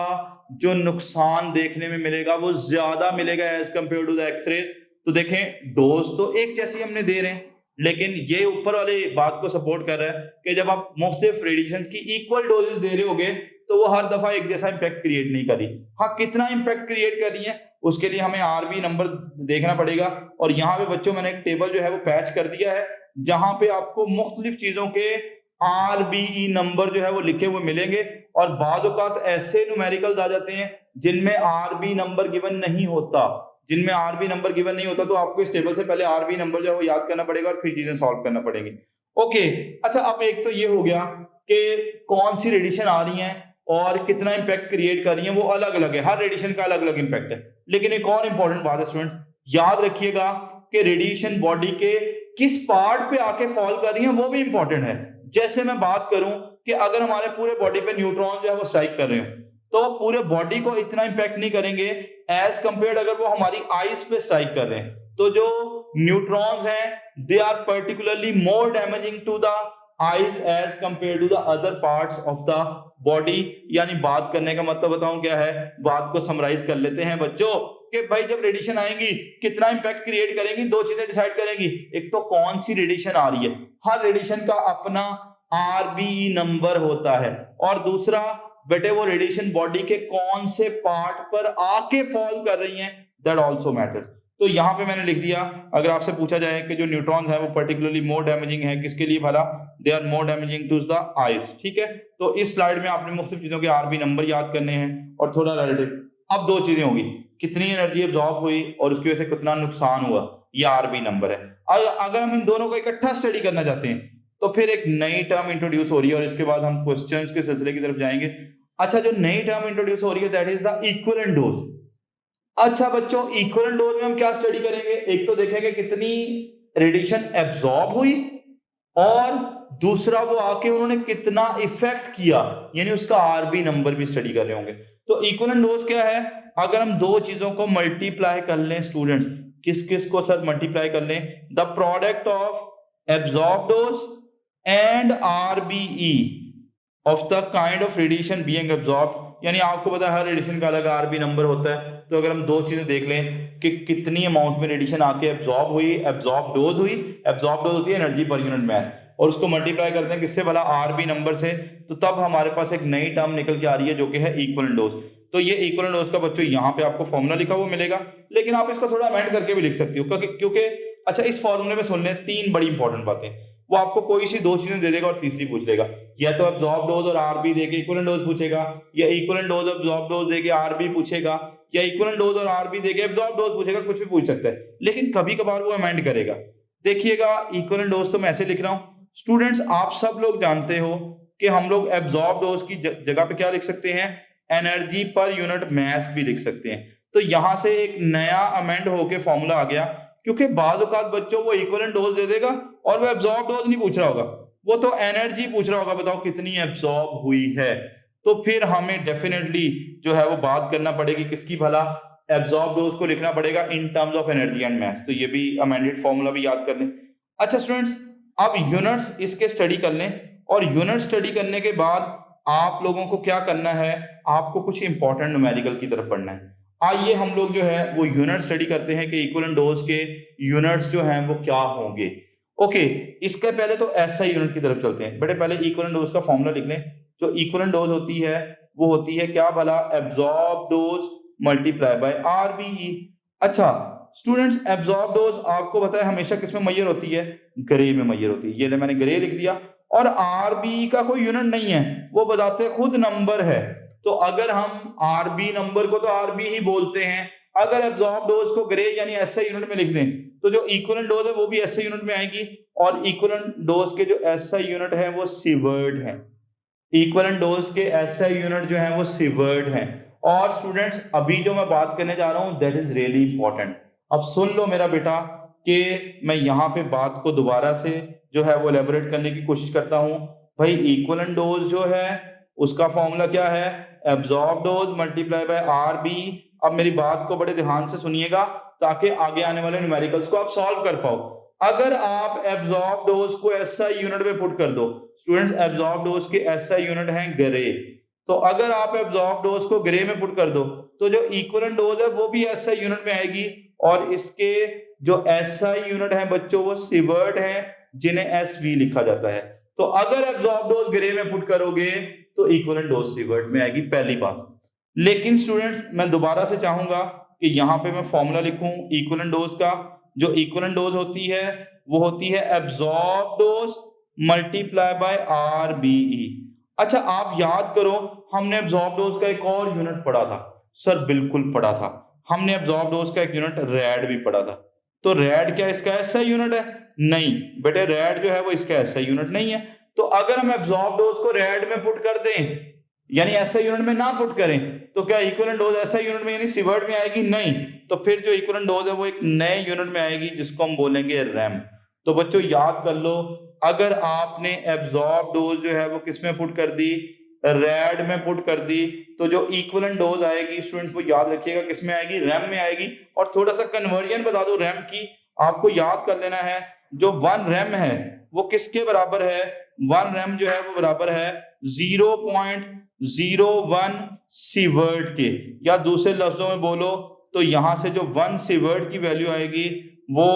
जो नुकसान देखने में मिलेगा वो ज्यादा मिलेगा as compared to the X-rays. तो देखें डोज तो एक जैसी हमने दे रहे हैं, लेकिन ये ऊपर वाले बात को सपोर्ट कर रहा है कि जब आप मुख्तलिफ रेडिएशन की इक्वल डोजेस दे रहे होगे तो वो हर दफा एक जैसा इंपैक्ट क्रिएट नहीं करी। हाँ, कितना इंपैक्ट क्रिएट कर रही है उसके लिए हमें आरबी नंबर देखना पड़ेगा। और यहाँ पे बच्चों मैंने एक टेबल जो है वो पैच कर दिया है जहां पे आपको मुख्तलिफ चीजों के आरबीई नंबर जो है वो लिखे हुए मिलेंगे। और बाद औकात ऐसे न्यूमेरिकल्स आ जाते हैं जिनमें आरबी नंबर गिवन नहीं होता, तो आपको इस टेबल से पहले आरबी नंबर जो है वो याद करना पड़ेगा और फिर चीजें सॉल्व करना पड़ेंगी। ओके, अच्छा, अब एक तो ये हो गया कि कौन सी रेडिएशन आ रही है और कितना इंपैक्ट क्रिएट कर रही है, वो अलग अलग है, हर रेडिएशन का अलग अलग इंपैक्ट है। लेकिन एक और इंपॉर्टेंट बात है स्टूडेंट, याद रखिएगा कि रेडिएशन बॉडी के किस पार्ट पे आके फॉल कर रही है वो भी इंपॉर्टेंट है। जैसे मैं बात करूं कि अगर हमारे पूरे बॉडी पे न्यूट्रॉन जो है वो स्ट्राइक कर रहे हो तो पूरे बॉडी को इतना इंपैक्ट नहीं करेंगे एज कंपेयर्ड अगर वो हमारी आईज पे स्ट्राइक कर रहे हैं। तो जो न्यूट्रॉन्स हैं they are particularly more damaging to the eyes as compared to the other parts of the body. यानी बात करने का मतलब बताऊं क्या है, बात को समराइज कर लेते हैं बच्चों कि भाई जब रेडिएशन आएंगी कितना इंपैक्ट क्रिएट करेंगी, दो चीजें डिसाइड करेंगी। एक तो कौन सी रेडिएशन आ रही है, हर रेडिएशन का अपना आरबीई नंबर होता है, और दूसरा बेटे वो रेडिएशन बॉडी के कौन से पार्ट पर आके फॉल कर रही हैं, दैट आल्सो मैटर्स। तो यहाँ पे मैंने लिख दिया, अगर आपसे पूछा जाए कि जो न्यूट्रॉन्स है वो पर्टिकुलरली मोर डैमेजिंग है किसके लिए भला, they are more damaging to the eyes. ठीक है, तो इस स्लाइड में आपने मुख्तलिफ चीजों के आरबी नंबर याद करने हैं और थोड़ा रिलेटिव। अब दो चीजें होगी, कितनी एनर्जी एब्जॉर्ब हुई और उसकी वजह से कितना नुकसान हुआ, ये आरबी नंबर है। अगर हम इन दोनों को इकट्ठा स्टडी करना चाहते हैं तो फिर एक नई टर्म इंट्रोड्यूस हो रही है और इसके बाद हम क्वेश्चंस के सिलसिले की तरफ जाएंगे। अच्छा, जो नई टर्म इंट्रोड्यूस हो रही है that is the equivalent dose. अच्छा बच्चों, इक्विवेलेंट डोज में हम क्या स्टडी करेंगे, एक तो देखेंगे कितनी रेडिएशन एब्जॉर्ब हुई और दूसरा वो आके उन्होंने कितना इफेक्ट किया, यानी उसका आरबी नंबर भी स्टडी कर रहे होंगे। तो इक्विवेलेंट डोज क्या है, अगर हम दो चीजों को मल्टीप्लाई कर लें स्टूडेंट्स, किस किस को सर मल्टीप्लाई कर लें, the product of absorb dose and RBE of the kind of radiation being absorb. यानी आपको पता है हर रेडिएशन का अलग आरबी नंबर होता है। तो अगर हम दो चीजें देख लें कि कितनी अमाउंट में रेडिएशन आके एब्जॉर्ब हुई, एब्जॉर्ब डोज हुई, एब्जॉर्ब डोज होती है एनर्जी पर यूनिट मास, और उसको मल्टीप्लाई करते हैं किससे भला, आरबी नंबर से, तो तब हमारे पास एक नई टर्म निकल के आ रही है जो कि है इक्विवेलेंट डोज। तो ये इक्विवेलेंट डोज का बच्चों यहाँ पे आपको फॉर्मूला लिखा हुआ मिलेगा, लेकिन आप इसको थोड़ा अमेंड करके भी लिख सकती हो क्योंकि अच्छा इस फॉर्मूले में सुन लें तीन बड़ी इंपॉर्टेंट बातें। वो आपको कोई सी दो चीजें दे देगा और तीसरी पूछ लेगा, या तो एब्जॉर्ब डोज और आरबी देके इक्विवेलेंट डोज पूछेगा, या इक्विवेलेंट डोज एब्जॉर्ब डोज देके आरबी पूछेगा, या इक्विवेलेंट डोज और आरबी देके एब्जॉर्ब डोज पूछेगा, कुछ भी पूछ सकता है, लेकिन कभी कभार वो अमेंड करेगा। देखिएगा इक्विवेलेंट डोज तो मैं ऐसे लिख रहा हूं स्टूडेंट्स, आप सब लोग जानते हो कि हम लोग एब्जॉर्ब डोज की जगह पे क्या लिख सकते हैं, एनर्जी पर यूनिट मास भी लिख सकते हैं। तो यहां से एक नया अमेंड होके फॉर्मूला आ गया, क्योंकि बाज़ औक़ात बच्चों वो इक्विवेलेंट डोज दे देगा और वो एब्जॉर्ब डोज नहीं पूछ रहा होगा, वो तो एनर्जी पूछ रहा होगा, बताओ कितनी एब्जॉर्ब हुई है। तो फिर हमें डेफिनेटली जो है वो बात करना पड़ेगी किसकी भला, एब्जॉर्ब डोज को लिखना पड़ेगा in terms of energy and mass. तो ये भी अमेंडेड फॉर्मूला भी याद कर लें। अच्छा स्टूडेंट्स, अब यूनिट्स इसके स्टडी कर लें, और यूनिट स्टडी करने के बाद आप लोगों को क्या करना है, आपको कुछ इंपॉर्टेंट न्यूमेरिकल की तरफ पढ़ना है। आइए हम लोग जो है वो यूनिट स्टडी करते हैं कि इक्विवेलेंट डोज के यूनिट्स जो हैं वो क्या होंगे। ओके, इसके पहले तो एसआई यूनिट की तरफ चलते हैं। बेटे पहले इक्विवेलेंट डोज का फॉर्मूला लिख लें। जो इक्विवेलेंट डोज होती है वो होती है क्या भला, absorb dose multiply by RBE. अच्छा स्टूडेंट्स, एब्जॉर्ब डोज आपको पता है हमेशा किसमें मैयर होती है, ग्रे में मैयर होती है। ये मैंने ग्रे लिख दिया, और आरबी का कोई यूनिट नहीं है, वो बताते खुद नंबर है। तो अगर हम आरबी नंबर को तो आरबी ही बोलते हैं, अगर एब्जॉर्ब डोज को ग्रे यानी एसआई यूनिट में लिख दें तो जो इक्विवेलेंट डोज है वो भी एसआई यूनिट में आएगी, और इक्विवेलेंट डोज के जो एसआई यूनिट है वो सीवर्ड है। इक्विवेलेंट डोज के एसआई यूनिट जो है वो सीवर्ड है। और स्टूडेंट्स अभी जो मैं बात करने जा रहा हूं दैट इज रियली इंपॉर्टेंट। अब सुन लो मेरा बेटा कि मैं यहाँ पे बात को दोबारा से जो है वो एलेबोरेट करने की कोशिश करता हूँ। भाई इक्विवेलेंट डोज जो है उसका फॉर्मूला क्या है, absorb dose multiply by RBE. अब मेरी बात को बड़े ध्यान से सुनिएगा ताकि आगे आने वाले न्यूमेरिकल्स को आप सॉल्व कर पाओ। अगर आप एब्जॉर्ब डोज को एसआई यूनिट में पुट कर दो, स्टूडेंट्स एब्जॉर्ब डोज के एसआई यूनिट हैं ग्रे, तो अगर आप एब्जॉर्ब डोज को ग्रे में पुट कर दो तो जो इक्विवेलेंट डोज है वो भी एसआई यूनिट में आएगी, और इसके जो एसआई यूनिट है बच्चों वो सिवर्ट है, जिन्हें एसवी लिखा जाता है। तो अगर एब्जॉर्ब डोज ग्रे में पुट करोगे तो इक्विवेलेंट डोज सिवर्ट में आएगी, पहली बात। लेकिन स्टूडेंट्स मैं दोबारा से चाहूंगा कि यहाँ पे मैं फॉर्मूला लिखूं इक्विवेलेंट डोज का। जो इक्विवेलेंट डोज होती है वो होती है absorb dose multiply by RBE. अच्छा आप याद करो, हमने एब्जॉर्ब डोज का एक और यूनिट पढ़ा था। सर बिल्कुल पढ़ा था, हमने एब्जॉर्ब डोज का एक यूनिट रैड भी पढ़ा था। तो रैड क्या इसका एसआई यूनिट है? नहीं बेटे, रैड जो है वो इसका एसआई यूनिट नहीं है। तो अगर हम एब्जॉर्ब डोज को रैड में पुट कर दें, यानी एसआई यूनिट में ना पुट करें, तो क्या इक्विवेलेंट डोज एसआई यूनिट में यानी सिवर्ट में आएगी? नहीं। तो फिर जो इक्विवेलेंट डोज है वो एक नए यूनिट में आएगी जिसको हम बोलेंगे रैम। तो बच्चों याद कर लो, अगर आपने एब्जॉर्ब डोज जो है वो किस में पुट कर दी? रैड में पुट कर दी, तो जो इक्विवेलेंट डोज आएगी स्टूडेंट्स वो याद रखिएगा किस में आएगी? रैम में आएगी। और थोड़ा सा कन्वर्जन बता दो रैम की, आपको याद कर लेना है जो 1 रैम है वो किसके बराबर है? 1 रैम जो है वो बराबर है 0.01 सीवर्ट के, या दूसरे लफ्जों में बोलो तो यहां से जो 1 सीवर्ट की वैल्यू आएगी वो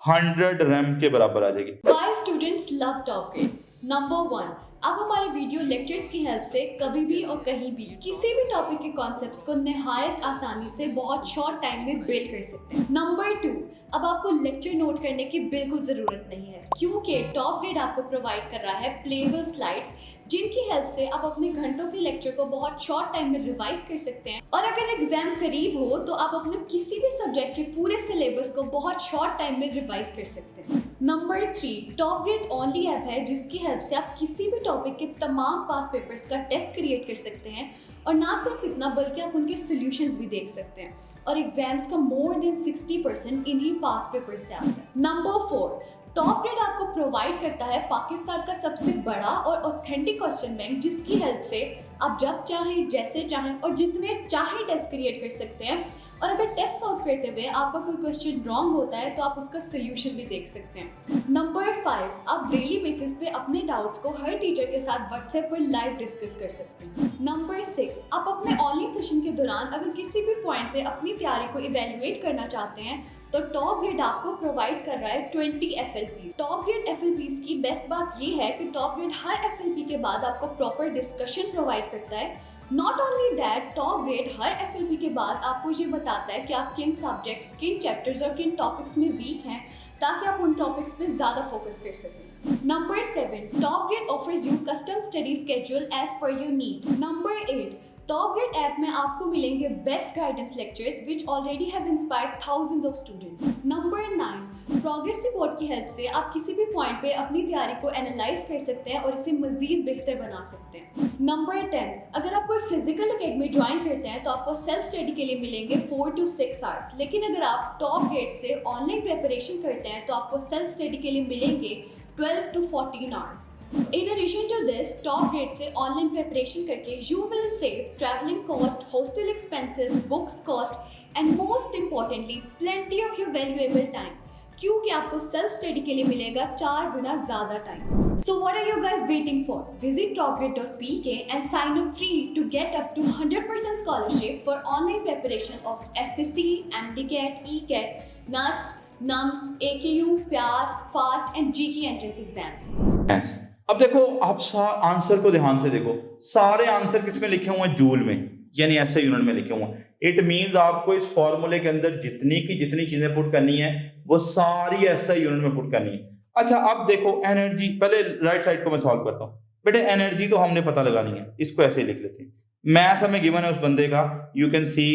100 रैम के बराबर आ जाएगी। Why students love टॉपग्रेड? नंबर 1, अब हमारे वीडियो लेक्चर्स की हेल्प से कभी भी और कहीं भी किसी भी टॉपिक के कॉन्सेप्ट्स को निहायत आसानी से बहुत शॉर्ट टाइम में बिल्ड कर सकते हैं। नंबर 2, अब आपको लेक्चर नोट करने की बिल्कुल जरूरत नहीं है, क्योंकि टॉपग्रेड आपको प्रोवाइड कर रहा है प्लेबल स्लाइड्स, जिनकी हेल्प से आप अपने घंटों के लेक्चर को बहुत शॉर्ट टाइम में रिवाइज कर सकते हैं। और अगर एग्जाम करीब हो तो आप अपने किसी भी सब्जेक्ट के पूरे सिलेबस को बहुत शॉर्ट टाइम में रिवाइज कर सकते हैं। नंबर 3, टॉपग्रेड ओनली ऐप है जिसकी हेल्प से आप किसी भी टॉपिक के तमाम पास पेपर्स का टेस्ट क्रिएट कर सकते हैं, और ना सिर्फ इतना बल्कि आप उनके सॉल्यूशंस भी देख सकते हैं, और एग्जाम्स का मोर देन 60% इन्हीं पास पेपर्स से आता है। नंबर 4, टॉपग्रेड आपको प्रोवाइड करता है पाकिस्तान का सबसे बड़ा और ऑथेंटिक क्वेश्चन बैंक, जिसकी हेल्प से आप जब चाहें, जैसे चाहें और जितने चाहें टेस्ट क्रिएट कर सकते हैं। और अगर टेस्ट सॉल्व करते हुए आपका कोई क्वेश्चन रॉन्ग होता है तो आप उसका सोल्यूशन भी देख सकते हैं। नंबर 5, आप डेली बेसिस पे अपने डाउट्स को हर टीचर के साथ व्हाट्सएप पर लाइव डिस्कस कर सकते हैं। नंबर 6, आप अपने ऑनलाइन सेशन के दौरान अगर किसी भी पॉइंट पे अपनी तैयारी को इवेल्युएट करना चाहते हैं तो टॉपग्रेड आपको प्रोवाइड कर रहा है 20 FLPs। टॉपग्रेड FLPs की बेस्ट बात ये है कि टॉपग्रेड हर FLP के बाद आपको प्रॉपर डिस्कशन प्रोवाइड करता है। नॉट ओनली दैट, टॉपग्रेड हर FLP के बाद आपको ये बताता है कि आप किन सब्जेक्ट्स, किन चैप्टर्स और किन टॉपिक्स में वीक हैं, ताकि आप उन टॉपिक्स पे ज़्यादा फोकस कर सकें। Number 7, Topgrade offers you custom study schedule as per your need. Number 8, Topgrade app में आपको मिलेंगे best guidance lectures which already have inspired thousands of students. Number 9, progress report की हेल्प से आप किसी भी पॉइंट पे अपनी तैयारी को एनालाइज कर सकते हैं और इसे मजीद बेहतर बना सकते हैं। नंबर 10, अगर आप कोई फिजिकल एकेडमी ज्वाइन करते हैं तो आपको सेल्फ स्टडी के लिए मिलेंगे 4 to 6 आवर्स, लेकिन अगर आप टॉपग्रेड से ऑनलाइन प्रिपरेशन करते हैं तो आपको सेल्फ स्टडी के लिए मिलेंगे 12 to 14 hours. In addition to this, टॉपग्रेड से ऑनलाइन प्रिपरेशन करके you will save traveling cost, hostel expenses, books cost, and most importantly, plenty of your valuable time, क्योंकि आपको सेल्फ स्टडी के लिए मिलेगा 4 गुना ज़्यादा time. So what are you guys waiting for? Visit topgrade.pk and sign up free to get up to 100% scholarship for online preparation of FSC, MDCAT, ECAT, NUST, NUMS, AKU, PIAS, FAST and GK entrance exams. Yes. अब देखो आप आंसर को ध्यान से देखो, सारे आंसर किसमें लिखे हुए हैं? जूल में, यानी ऐसे यूनिट में लिखे हुए हैं। इट मींस आपको इस फॉर्मूले के अंदर जितनी की जितनी चीजें पुट करनी है वो सारी ऐसा यूनिट में पुट करनी है। अच्छा अब देखो एनर्जी, पहले राइट साइड को मैं सॉल्व करता हूँ। बेटे एनर्जी तो हमने पता लगानी है, इसको ऐसे ही लिख लेते हैं। मैथ हमें गिवन है उस बंदे का, यू कैन सी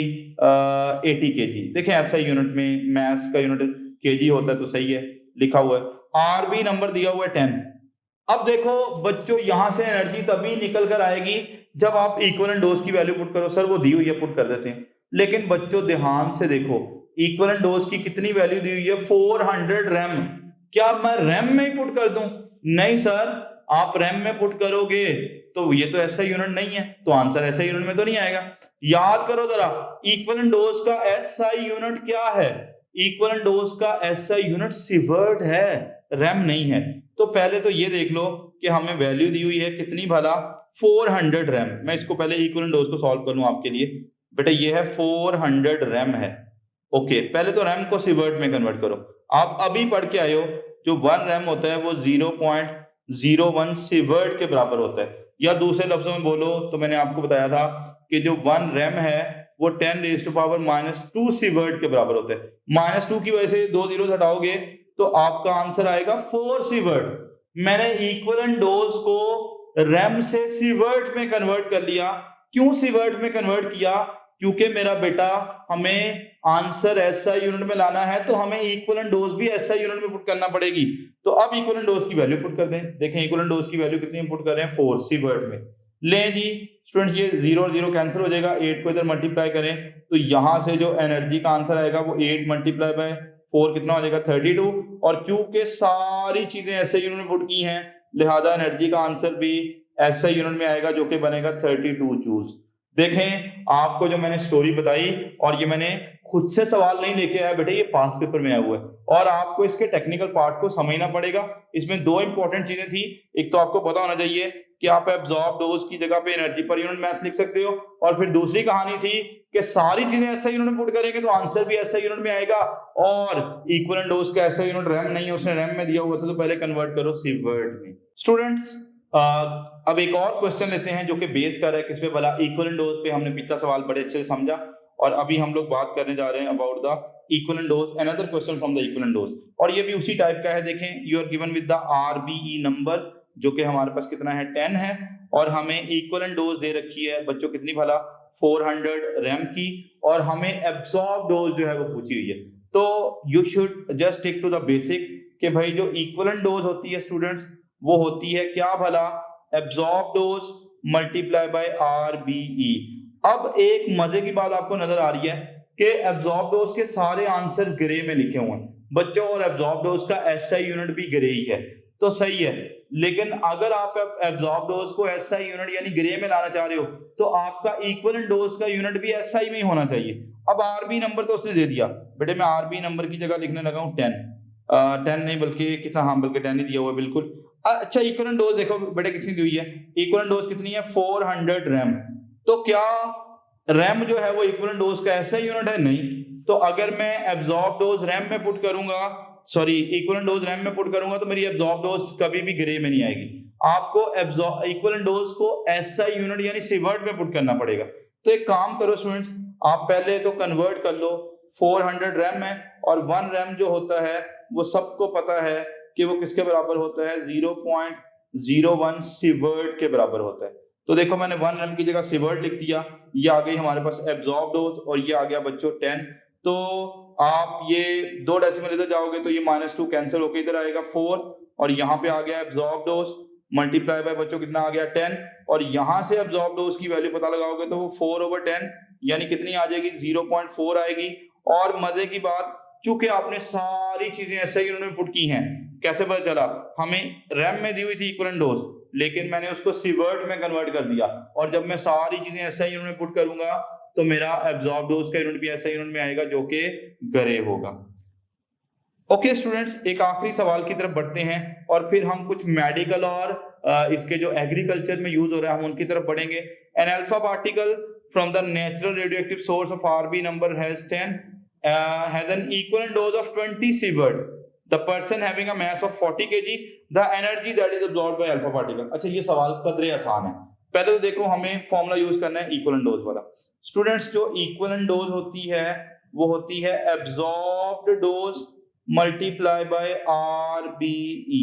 80 kg। देखें ऐसा यूनिट में मैथ्स का यूनिट kg होता है तो सही है, लिखा हुआ है। RB नंबर दिया हुआ है 10। अब देखो बच्चों यहां से एनर्जी तभी निकल कर आएगी जब आप इक्विवेलेंट डोज की वैल्यू पुट करो। सर वो दी हुई है, पुट कर देते हैं, लेकिन बच्चों ध्यान से देखो इक्विवेलेंट डोज की कितनी वैल्यू दी हुई है? 400 रैम। क्या मैं रैम में ही पुट कर दूं? नहीं सर, आप रैम में पुट करोगे तो ये तो ऐसा यूनिट नहीं है, तो आंसर ऐसा यूनिट में तो नहीं आएगा। याद करो जरा, इक्विवेलेंट डोज का एसआई यूनिट क्या है? इक्विवेलेंट डोज का एसआई यूनिट सीवर्ट है, रैम नहीं है। तो पहले तो ये देख लो कि हमें वैल्यू दी हुई है कितनी भला? 400 रैम। मैं इसको पहले इक्विवेलेंट डोज को सॉल्व कर लूं आपके लिए। बेटा ये है 400 रैम है, ओके पहले तो रैम को सीवर्ट में कन्वर्ट करो। आप अभी पढ़ के आए हो जो 1 रैम होता है वो 0.01 सीवर्ट के बराबर होता है, या दूसरे लफ्जों में बोलो तो मैंने आपको बताया था कि जो 1 रैम है वो 10⁻⁻² सीवर्ट के बराबर होता है। -2 की वजह से 2 जीरो हटाओगे तो आपका आंसर आएगा 4 सीवर्ट। मैंने इक्विवेलेंट डोज को रैम से सीवर्ट में कन्वर्ट कर लिया। क्यों सीवर्ट में कन्वर्ट किया? क्योंकि मेरा बेटा हमें आंसर एसआई यूनिट में लाना है तो हमें इक्विवेलेंट डोज भी एसआई यूनिट में पुट करना पड़ेगी। तो अब इक्विवेलेंट डोज की वैल्यू पुट कर दें। देखें इक्विवेलेंट डोज की वैल्यू कितनी पुट कर रहे हैं 4 सीवर्ट में। लें जी स्टूडेंट्स ये 0 और 0 कैंसिल हो जाएगा, 8 को इधर मल्टीप्लाई करें तो यहां से जो एनर्जी का आंसर आएगा वो 8 मल्टीप्लाई बाय 4 कितना हो जाएगा 32। और क्योंकि सारी चीजें एसआई यूनिट में पुट की हैं लिहाजा एनर्जी का आंसर भी एसआई यूनिट में आएगा जो कि बनेगा 32 जूल्स। देखें आपको जो मैंने स्टोरी बताई और ये मैंने खुद से सवाल नहीं लेके आया बेटे, ये पास पेपर में आया हुआ है और आपको इसके टेक्निकल पार्ट को समझना पड़ेगा। इसमें 2 इंपॉर्टेंट चीजें थी। एक तो आपको पता होना चाहिए कि आप एब्जॉर्ब डोज की जगह पे एनर्जी पर यूनिट मैथ लिख सकते हो, और फिर दूसरी कहानी थी कि सारी चीजें ऐसा यूनिट में पुट करेंगे तो आंसर भी ऐसा यूनिट में आएगा। और इक्विवेलेंट डोज का ऐसा यूनिट रैम नहीं है, उसने रैम में दिया हुआ था तो पहले कन्वर्ट करो सीवर्ट में। स्टूडेंट्स अब एक और क्वेश्चन लेते हैं जो कि बेस कर रहा है किस पे भला, इक्विवेलेंट डोज पे। हमने पिछला सवाल बड़े अच्छे से समझा और अभी हम लोग बात करने जा रहे हैं about the equivalent dose, another question from the equivalent dose. और ये भी उसी टाइप का है। देखें you are given with the RBE number जो कि हमारे पास कितना है 10 है, और हमें इक्विवेलेंट डोज दे रखी है बच्चों कितनी भला 400 रैम की, और हमें एब्जॉर्ब डोज जो है वो पूछी हुई है। तो you should just tick two the basic कि भाई जो इक्विवेलेंट डोज होती है स्टूडेंट्स वो होती है क्या भला, एब्जॉर्ब डोज मल्टीप्लाई बाय आरबीई। अब एक मजे की बात आपको नजर आ रही है कि एब्जॉर्ब डोज के सारे आंसर्स ग्रे में लिखे हुए हैं बच्चों, और एब्जॉर्ब डोज का एसआई यूनिट भी ग्रे ही है तो सही है। लेकिन अगर आप एब्जॉर्ब डोज को एसआई यूनिट यानी ग्रे में लाना चाह रहे हो तो आपका इक्विवेलेंट डोज का यूनिट भी एसआई में ही होना चाहिए। अब आरबी नंबर तो उसने दे दिया बेटे, मैं आरबी नंबर की जगह लिखने लगा हूं 10 नहीं बल्कि कितना, हाँ बल्कि 10 ही दिया हुआ है बिल्कुल। अच्छा इक्विवेलेंट डोज देखो बेटे कितनी दी हुई है, इक्विवेलेंट डोज कितनी है 400 रैम। तो क्या रैम जो है वो इक्विवेलेंट डोज का ऐसा यूनिट है? नहीं। तो अगर मैं एब्जॉर्ब डोज रैम में पुट करूंगा, सॉरी इक्विवेलेंट डोज रैम में पुट करूंगा तो मेरी एब्जॉर्ब डोज कभी भी ग्रे में नहीं आएगी। आपको इक्विवेलेंट डोज को एसआई यूनिट यानी सीवर्ट में पुट करना पड़ेगा। तो एक काम करो स्टूडेंट्स, आप पहले तो कन्वर्ट कर लो। 400 रैम है और 1 रैम जो होता है वो सबको पता है कि वो किसके बराबर होता है 0.01 सीवर्ट के बराबर होता है। तो देखो मैंने 1 रैम की जगह सीवर्ट लिख दिया, ये आ गई हमारे पास एब्जॉर्ब डोज और ये आ गया बच्चों 10। तो आप ये 2 डेसिमल इधर जाओगे तो ये -2 कैंसिल होकर इधर आएगा 4, और यहाँ पे आ गया एब्जॉर्ब डोज मल्टीप्लाई बाय बच्चों कितना आ गया 10, और यहाँ से एब्जॉर्ब डोज की वैल्यू पता लगाओगे तो वो 4/10 यानी कितनी आ जाएगी 0.4 आएगी। और मजे की बात, चूंकि आपने सारी चीजें ऐसे यूनिट में पुट की हैं, कैसे पता चला, हमें रैम में दी हुई थी इक्विवेलेंट डोज लेकिन मैंने उसको सीवर्ट में कन्वर्ट कर दिया, और जब मैं सारी चीजें ऐसे यूनिट में पुट करूंगा तो मेरा एब्जॉर्ब डोज का यूनिट भी ऐसा यूनिट में आएगा जो कि ग्रे होगा। ओके स्टूडेंट्स, एक आखिरी सवाल की तरफ बढ़ते हैं और फिर हम कुछ मेडिकल और इसके जो एग्रीकल्चर में यूज हो रहा है हम उनकी तरफ बढ़ेंगे। An alpha particle from the natural radioactive source of RBE number has 10 has an equivalent dose of 20 sievert. The person having a mass of 40 kg, the energy that is absorbed by alpha particle. अच्छा ये सवाल कदरे आसान है। पहले तो देखो हमें फॉर्मूला यूज करना है इक्विवेलेंट डोज वाला। स्टूडेंट्स जो इक्विवेलेंट डोज होती है वो होती है absorbed dose multiply by RBE.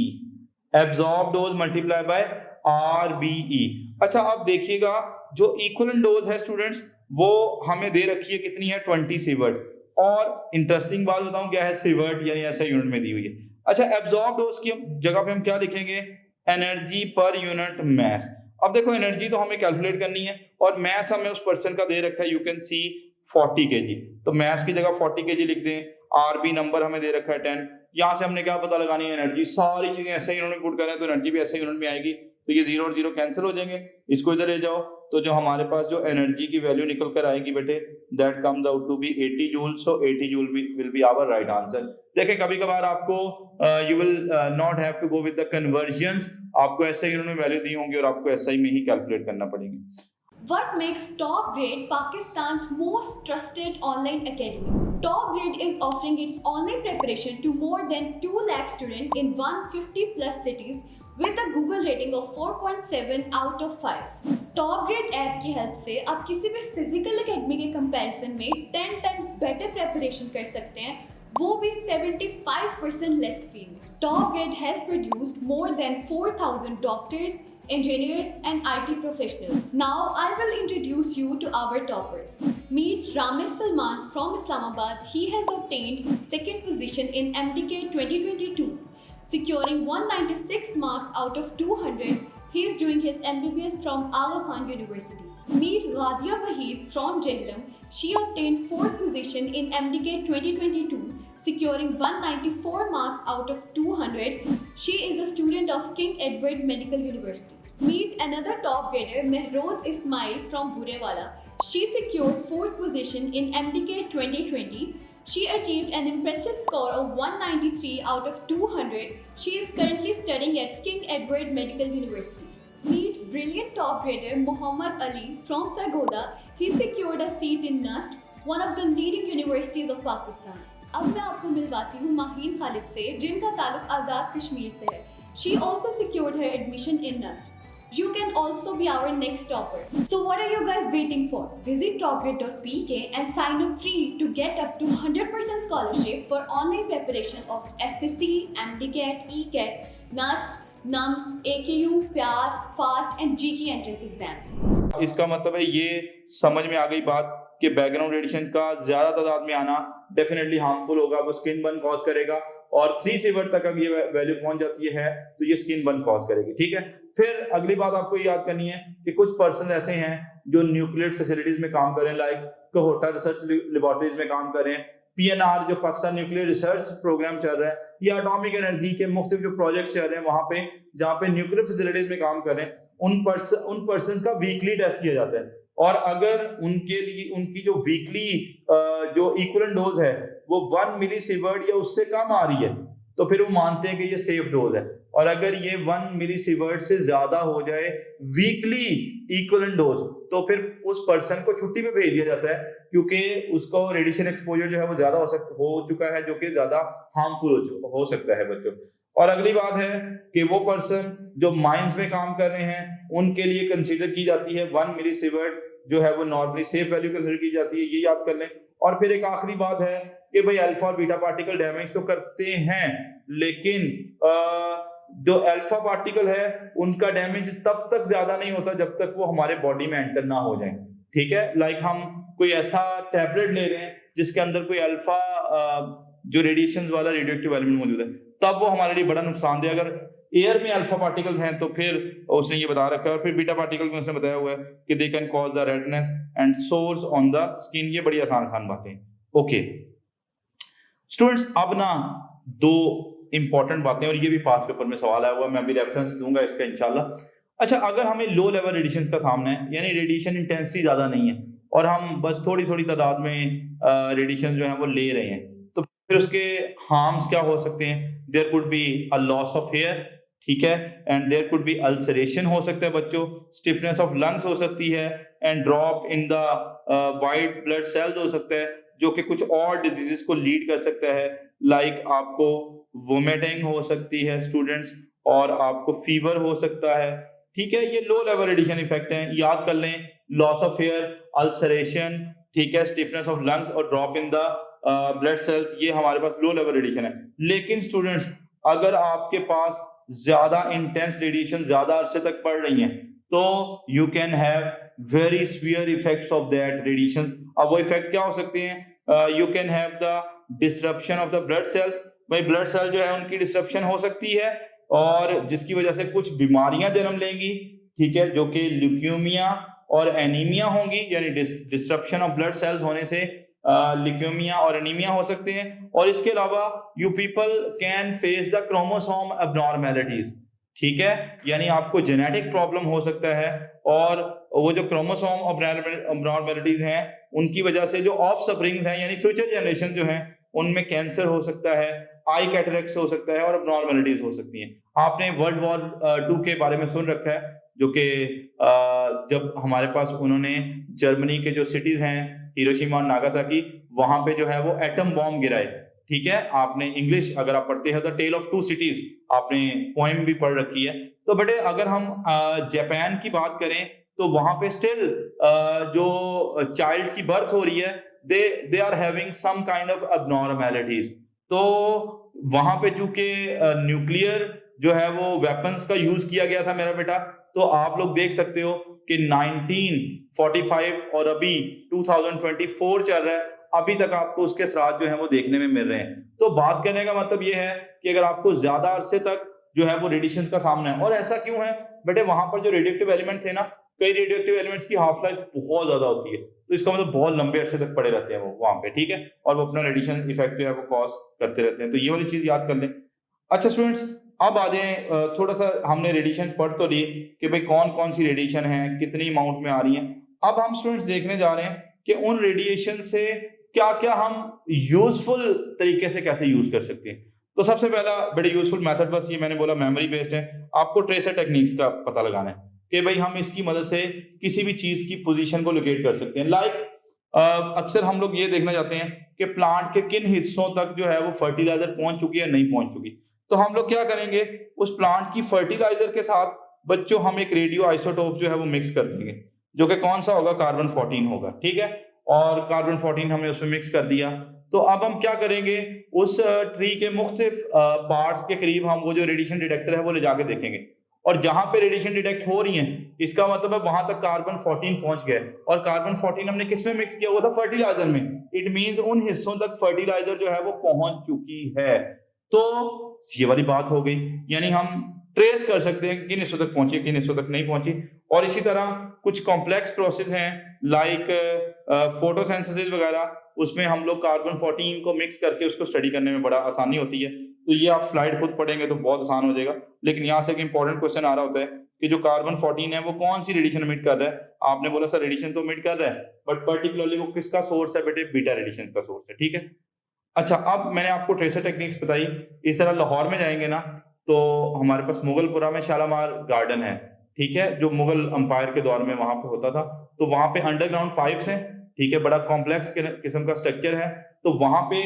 Absorb dose multiply by RBE. अच्छा अब देखिएगा जो इक्विवेलेंट डोज है स्टूडेंट्स वो हमें दे रखी है कितनी है 20 सीवर्ट, और इंटरेस्टिंग बात बताऊं क्या है, सीवर्ट यानी ऐसा यूनिट में दी हुई है। अच्छा एब्जॉर्ब डोज की जगह पे हम क्या लिखेंगे, एनर्जी पर यूनिट मैस। अब देखो एनर्जी तो हमें कैलकुलेट करनी है और मैस हमें उस पर्सन का दे रखा है, यू कैन सी 40 kg, तो मैस की जगह 40 kg लिख दें। आरबी नंबर हमें दे रखा है 10, यहाँ से हमने क्या पता लगानी है एनर्जी, सारी चीजें ऐसे यूनिट में पुट करें तो एनर्जी भी ऐसे यूनिट में आएगी। तो ये 0 और 0 कैंसिल हो जाएंगे, इसको इधर ले जाओ तो जो हमारे पास जो एनर्जी की वैल्यू निकल कर आएगी बेटे that comes out to be 80 joule. So 80 joule will be our right answer. देखें कभी कभार आपको you will not have to go with the conversions, आपको ऐसे यूनिट में वैल्यू दी होंगी और आपको ऐसा ही में ही कैलकुलेट करना पड़ेगी। What makes Top Grade Pakistan's most trusted online academy? Top Grade is offering its online preparation to more than 2 lakh students in 150 plus cities with a Google rating of 4.7 out of 5. Top Grade app की हेल्प से आप किसी भी फिजिकल एकेडमी के कंपैरिजन में 10 टाइम्स बेटर प्रेपरेशन कर सकते हैं, वो भी 75% लेस फी में. Top Grade has produced more than 4,000 doctors, engineers and IT professionals. Now I will introduce you to our toppers. Meet Ramesh Salman from Islamabad. He has obtained second position in MDK 2022, securing 196 marks out of 200. He is doing his MBBS from Aga Khan University. Meet Radia Waheed from Jehlam. She obtained fourth position in MDK 2022, securing 194 marks out of 200. She is a student of King Edward Medical University. Meet another top grader, Mehroz Ismail from Burewala. She secured fourth position in MDK 2020. She achieved an impressive score of 193 out of 200. She is currently studying at King Edward Medical University. Meet brilliant top grader Muhammad Ali from Sargodha. He secured a seat in NUST, one of the leading universities of Pakistan. अब मैं आपको मिलवाती हूँ माहीन खालिद से, जिनका ताल्लुक आज़ाद कश्मीर से है. She also secured her admission in NUST. You can also be our next topper. So what are you guys waiting for? Visit topgrade.pk and sign up free to get up to 100% scholarship for online preparation of FSC, MDCAT, ECAT, NUST, NUMS, AKU, PAS, FAST and GK entrance exams. इसका मतलब है ये समझ में आ गई बात कि बैकग्राउंड रेडिएशन का ज्यादा तादाद में आना डेफिनेटली हार्मफुल होगा, वो स्किन बर्न कॉज करेगा और 3 सीवर तक अगर ये वैल्यू पहुंच जाती है तो ये स्किन बर्न कॉज करेगी. ठीक है, फिर अगली बात आपको याद करनी है कि कुछ पर्सन ऐसे हैं जो न्यूक्लियर फैसिलिटीज में काम करें, लाइक कोहोटा रिसर्च लेबोरेटरीज में काम करें, PNR जो पाकिस्तान न्यूक्लियर रिसर्च प्रोग्राम चल रहा है, या एटॉमिक एनर्जी के मुख्तलिफ जो प्रोजेक्ट चल रहे हैं वहां पे जहाँ पे न्यूक्लियर फैसिलिटीज में काम करें, उन पर्सन का वीकली टेस्ट किया जाता है. और अगर उनके लिए उनकी जो वीकली जो इक्विवेलेंट डोज है वो 1 मिलीसीवर्ट या उससे कम आ रही है तो फिर वो मानते हैं कि ये सेफ डोज है. और अगर ये 1 मिलीसीवर्ट से ज्यादा हो जाए वीकली इक्विवेलेंट डोज तो फिर उस पर्सन को छुट्टी पे भेज दिया जाता है, क्योंकि उसको रेडिएशन एक्सपोजर जो है वो ज्यादा हो चुका है, जो कि ज्यादा हार्मफुल हो सकता है बच्चों. और अगली बात है कि वो पर्सन जो माइंस में काम कर रहे हैं उनके लिए कंसीडर की जाती है 1 मिलीसीवर्ट जो है वो नॉर्मली सेफ वैल्यू कंसीडर की जाती है, ये याद कर लें. और फिर एक आखिरी बात है कि भाई अल्फा और बीटा पार्टिकल डैमेज तो करते हैं, लेकिन जो अल्फा पार्टिकल है उनका डैमेज तब तक ज्यादा नहीं होता जब तक वो हमारे बॉडी में एंटर ना हो जाए. ठीक है, लाइक हम कोई ऐसा टैबलेट ले रहे हैं जिसके अंदर कोई अल्फा जो रेडिएशन वाला रेडियोएक्टिव एलिमेंट मौजूद है, तब वो हमारे लिए बड़ा नुकसानदेह. अगर एयर में अल्फा पार्टिकल हैं तो फिर उसने ये बता रखा है. और फिर बीटा पार्टिकल में उसने बताया हुआ है कि they can cause the redness and source on the skin. ये बड़ी आसान बातें. ओके स्टूडेंट्स, अब ना 2 इंपॉर्टेंट बातें, और ये भी पास पेपर में सवाल आया हुआ, मैं भी रेफरेंस दूंगा इसका इंशाल्लाह. अच्छा, अगर हमें लो लेवल रेडिएशन का सामना है, यानी रेडिएशन इंटेंसिटी ज्यादा नहीं है और हम बस थोड़ी तादाद में रेडिएशन जो है वो ले रहे हैं, तो फिर उसके हार्म्स क्या हो सकते हैं? There could be a loss of hair, ठीक है, and there could be ulceration हो सकता है बच्चों, स्टिफनेस ऑफ लंग्स हो सकती है, and drop in the white blood cells हो सकता है, जो कि कुछ और डिजीजेस को लीड कर सकता है, लाइक आपको वोमिटिंग हो सकती है स्टूडेंट्स, और आपको फीवर हो सकता है. ठीक है, ये लो लेवल रेडिएशन इफेक्ट हैं, याद कर लें. लॉस ऑफ हेयर, अल्सरेशन, ठीक है, स्टिफनेस ऑफ लंग्स और drop in the blood cells, ये हमारे पास लो लेवल रेडिएशन है. लेकिन स्टूडेंट्स, अगर आपके पास ज्यादा इंटेंस रेडिएशन ज्यादा अरसे तक पड़ रही है तो you can have very severe effects of that radiation. अब वो इफेक्ट क्या हो सकते हैं? You can have the disruption of the blood cells. भाई ब्लड सेल जो है उनकी डिसरप्शन हो सकती है और जिसकी वजह से कुछ बीमारियां जन्म लेंगी, ठीक है, जो कि ल्यूकेमिया और एनीमिया होंगी. यानी डिसरप्शन ऑफ ब्लड सेल्स होने से ल्यूकेमिया और एनीमिया हो सकते हैं. और इसके अलावा you people can face the chromosome abnormalities, ठीक है, यानी आपको जेनेटिक प्रॉब्लम हो सकता है और वो जो क्रोमोसोम एब्नॉर्मेलिटीज हैं उनकी वजह से जो ऑफ स्प्रिंग्स हैं यानी फ्यूचर जनरेशन जो हैं उनमें कैंसर हो सकता है, आई कैटरेक्ट हो सकता है और एब्नॉर्मेलिटीज हो सकती हैं. आपने वर्ल्ड वॉर 2 के बारे में सुन रखा है, जो कि जब हमारे पास उन्होंने जर्मनी के जो सिटीज हैं हिरोशिमा और नागासाकी वहां पे जो है वो एटम बॉम्ब गिरा है, ठीक है। आपने इंग्लिश अगर आप पढ़ते हैं the tale of two cities, आपने पोएम भी पढ़ रखी है। तो बेटे अगर हम जापान की बात करें तो वहां पे स्टिल जो चाइल्ड की बर्थ हो रही है they are having some kind of abnormalities. तो वहां पे चूंकि न्यूक्लियर जो है वो वेपन्स का यूज किया गया था मेरा बेटा, तो आप लोग देख सकते हो कि 1945 और अभी 2024 चल रहा है, अभी तक आपको उसके असरात जो है वो देखने में मिल रहे हैं। तो बात करने का मतलब ये है कि अगर आपको ज्यादा अरसे तक जो है वो रेडिएशन का सामना है, और ऐसा क्यों है बेटे, वहां पर जो रेडियोएक्टिव एलिमेंट थे ना, कई रेडियोएक्टिव एलिमेंट्स की हाफ लाइफ बहुत ज्यादा होती है, तो इसका मतलब बहुत लंबे अरसे तक पड़े रहते हैं वो वहां पे, ठीक है, और वो अपना रेडिएशन इफेक्ट जो है वो कॉज करते रहते हैं। तो ये वाली चीज याद कर लें। अच्छा स्टूडेंट्स, अब आ जाए, थोड़ा सा हमने रेडिएशन पढ़ तो लिए कि भाई कौन कौन सी रेडिएशन है, कितनी अमाउंट में आ रही है। अब हम स्टूडेंट्स देखने जा रहे हैं कि उन रेडिएशन से क्या क्या हम यूजफुल तरीके से कैसे यूज कर सकते हैं। तो सबसे पहला बड़े यूजफुल मेथड, बस ये मैंने बोला मेमोरी बेस्ड है, आपको ट्रेसर टेक्निक्स का पता लगाना है कि भाई हम इसकी मदद से किसी भी चीज की पोजीशन को लोकेट कर सकते हैं। लाइक अक्सर हम लोग ये देखना चाहते हैं कि प्लांट के किन हिस्सों तक जो है वो फर्टिलाइजर पहुंच चुकी है, नहीं पहुंच चुकी। तो हम लोग क्या करेंगे, उस प्लांट की फर्टिलाइजर के साथ बच्चों हम एक रेडियो आइसोटोप जो है वो मिक्स कर देंगे, जो कि कौन सा होगा, कार्बन 14 होगा, ठीक है। और कार्बन 14 हमने उसमें मिक्स कर दिया। तो अब हम क्या करेंगे, उस ट्री के मुख्तलिफ पार्ट्स के करीब हम वो जो रेडिएशन डिटेक्टर है वो ले जाके देखेंगे, और जहां पे रेडिएशन डिटेक्ट हो रही है इसका मतलब है वहां तक कार्बन 14 पहुंच गया, और कार्बन 14 हमने किस में मिक्स किया हुआ था, फर्टिलाइजर में। इट मींस उन हिस्सों तक फर्टिलाइजर जो है वो पहुंच चुकी है। तो ये वाली बात हो गई, यानी हम ट्रेस कर सकते हैं किन हिस्सों तक पहुंची, किन हिस्सों तक नहीं पहुंची। और इसी तरह कुछ कॉम्प्लेक्स प्रोसेस हैं लाइक फोटोसिंथेसिस वगैरह, उसमें हम लोग कार्बन 14 को मिक्स करके उसको स्टडी करने में बड़ा आसानी होती है। तो ये आप स्लाइड खुद पढ़ेंगे तो बहुत आसान हो जाएगा। लेकिन यहाँ से एक इंपॉर्टेंट क्वेश्चन आ रहा होता है कि जो कार्बन 14 है वो कौन सी रेडिएशन इमिट कर रहा है। आपने बोला सर रेडिएशन तो इमिट कर रहा है, बट पर्टिकुलरली वो किसका सोर्स है बेटे, बीटा रेडिएशन का सोर्स है, ठीक है। अच्छा, अब मैंने आपको ट्रेसर टेक्निक्स बताई। इस तरह लाहौर में जाएंगे ना तो हमारे पास मुगलपुरा में शालामार गार्डन है, ठीक है, जो मुगल अंपायर के दौर में वहां पे होता था। तो वहां पे अंडरग्राउंड पाइप्स हैं, ठीक है, बड़ा कॉम्प्लेक्स किस्म का स्ट्रक्चर है। तो वहां पे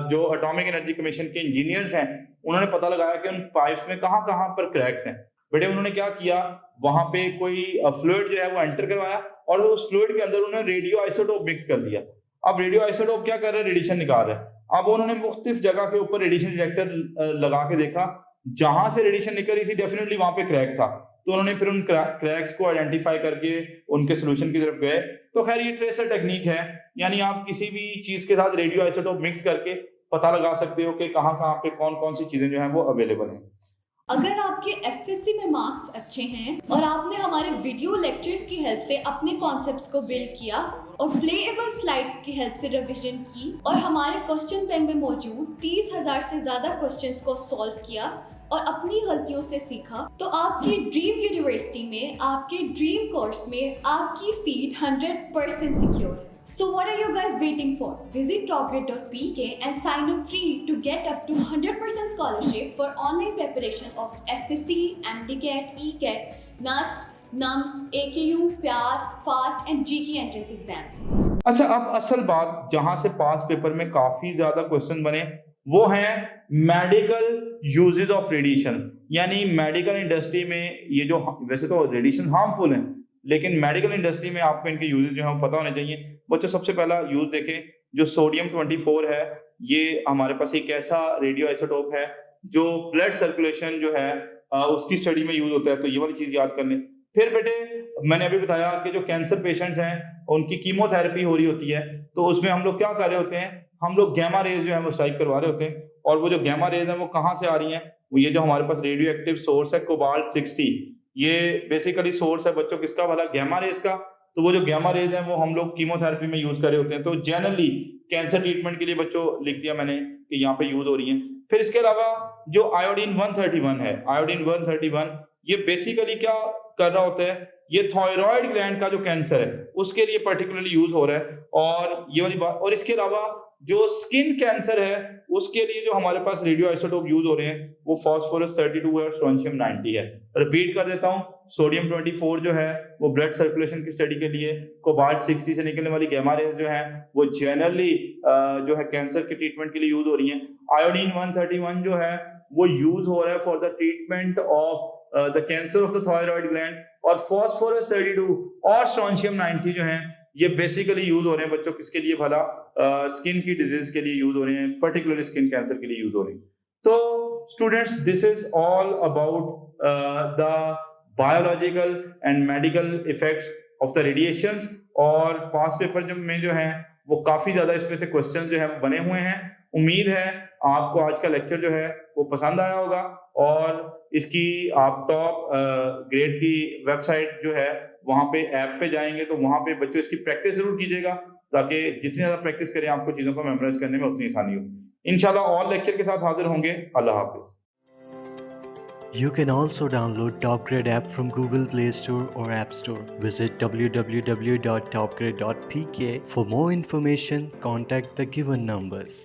जो एटॉमिक एनर्जी कमीशन के इंजीनियर्स हैं उन्होंने पता लगाया कि उन पाइप्स में कहाँ कहाँ पर क्रैक्स हैं। बेटे उन्होंने क्या किया, वहां पे कोई फ्लूइड जो है वो एंटर करवाया और उस फ्लूइड के अंदर उन्होंने रेडियो आइसोटोप मिक्स कर दिया। अब रेडियो आइसोटोप क्या कर रहा है, रेडिएशन निकाल रहा है। अब उन्होंने मुख्तलिफ जगह के ऊपर रेडिएशन डिटेक्टर लगा के देखा, जहां से रेडिएशन निकल रही थी डेफिनेटली वहां पे क्रैक था। तो उन्होंने फिर उन क्रैक्स को आइडेंटिफाई करके उनके सोल्यूशन की तरफ गए। तो खैर ये ट्रेसर टेक्निक है, यानी आप किसी भी चीज के साथ रेडियो आइसोटोप मिक्स करके पता लगा सकते हो कि कहाँ कहाँ पे कौन कौन सी चीजें जो है वो अवेलेबल हैं। अगर आपके एफएससी में मार्क्स अच्छे हैं और आपने हमारे वीडियो लेक्चर्स की हेल्प से अपने कॉन्सेप्ट्स को बिल्ड किया और प्लेएबल स्लाइड्स की हेल्प से रिवीजन की और हमारे क्वेश्चन बैंक में मौजूद 30,000 से ज्यादा क्वेश्चंस को सॉल्व किया और अपनी गलतियों से सीखा, तो आपकी ड्रीम यूनिवर्सिटी में, आपके ड्रीम कोर्स में आपकी सीट 100% सिक्योर है। So what are you guys waiting for? Visit topgrade.pk and sign up free to get up to 100% scholarship for online preparation of FSC, MDCAT, ECAT, NUST, NUMS, AKU, PAS, FAST and GK entrance exams. अच्छा, अब असल बात जहां से पास पेपर में काफी ज्यादा क्वेश्चन बने वो है मेडिकल यूजेस ऑफ रेडिएशन। यानी मेडिकल इंडस्ट्री में ये जो, वैसे तो रेडिएशन हार्मफुल है लेकिन मेडिकल इंडस्ट्री में आपको इनके यूजेस जो है पता होने चाहिए। बच्चों सबसे पहला यूज देखें, जो सोडियम 24 है, ये हमारे पास एक ऐसा रेडियो आइसोटोप है जो ब्लड सर्कुलेशन जो है उसकी स्टडी में यूज होता है। तो ये वाली चीज याद कर लें। फिर बेटे मैंने अभी बताया कि जो कैंसर पेशेंट्स हैं उनकी कीमोथेरेपी हो रही होती है, तो उसमें हम लोग क्या कर रहे होते हैं, हम लोग गैमा रेज जो है वो स्ट्राइक करवा रहे होते हैं। और वो जो गैमा रेज है वो कहाँ से आ रही हैं, वो ये जो हमारे पास रेडियो एक्टिव सोर्स है कोबाल्ट 60, ये बेसिकली सोर्स है बच्चों किसका वाला, गैमा रेज का। तो वो जो गैमा रेज है वो हम लोग कीमोथेरेपी में यूज कर रहे होते हैं। तो जनरली कैंसर ट्रीटमेंट के लिए बच्चों लिख दिया मैंने कि यहाँ पे यूज हो रही है। फिर इसके अलावा जो आयोडीन 131 है, आयोडीन 131 ये बेसिकली क्या कर रहा होता है, ये थायराइड ग्लैंड का जो कैंसर है उसके लिए पर्टिकुलरली यूज हो रहा है। और ये वाली बात, और इसके अलावा जो स्किन कैंसर है उसके लिए जो हमारे पास रेडियो आइसोटोप यूज हो रहे हैं वो फास्फोरस 32 और स्ट्रोंशियम 90 है। रिपीट कर देता हूँ, सोडियम 24 जो है वो ब्लड सर्कुलेशन की स्टडी के लिए, कोबाल्ट 60 से निकलने वाली गामा रेज जो है वो जनरली जो है कैंसर के ट्रीटमेंट के लिए यूज हो रही है। आयोडीन 131 जो है वो यूज हो रहा है for the treatment of the cancer of the thyroid gland, और फास्फोरस 32 और स्ट्रोंशियम 90 जो है ये बेसिकली यूज हो रहे हैं बच्चों किसके लिए भला, स्किन की डिजीज के लिए यूज हो रहे हैं, पर्टिकुलरली स्किन कैंसर के लिए यूज हो रहे हैं। तो students, this is all about the biological and medical effects of the radiations, और पास पेपर में जो है वो काफी ज्यादा इसमें से क्वेश्चन जो है बने हुए हैं। उम्मीद है आपको आज का लेक्चर जो है वो पसंद आया होगा, और इसकी आप टॉप ग्रेड की वेबसाइट जो है वहां पे ऐप पे जाएंगे तो वहां पे बच्चों इसकी प्रैक्टिस जरूर कीजिएगा, ताकि जितनी ज्यादा प्रैक्टिस करें आपको चीजों को मेमोराइज करने में उतनी आसानी हो। इंशाल्लाह और लेक्चर के साथ हाजिर होंगे। अल्लाह हाफिज। You can also download TopGrade app from Google Play Store or App Store. Visit www.topgrade.pk. For more information, contact the given numbers.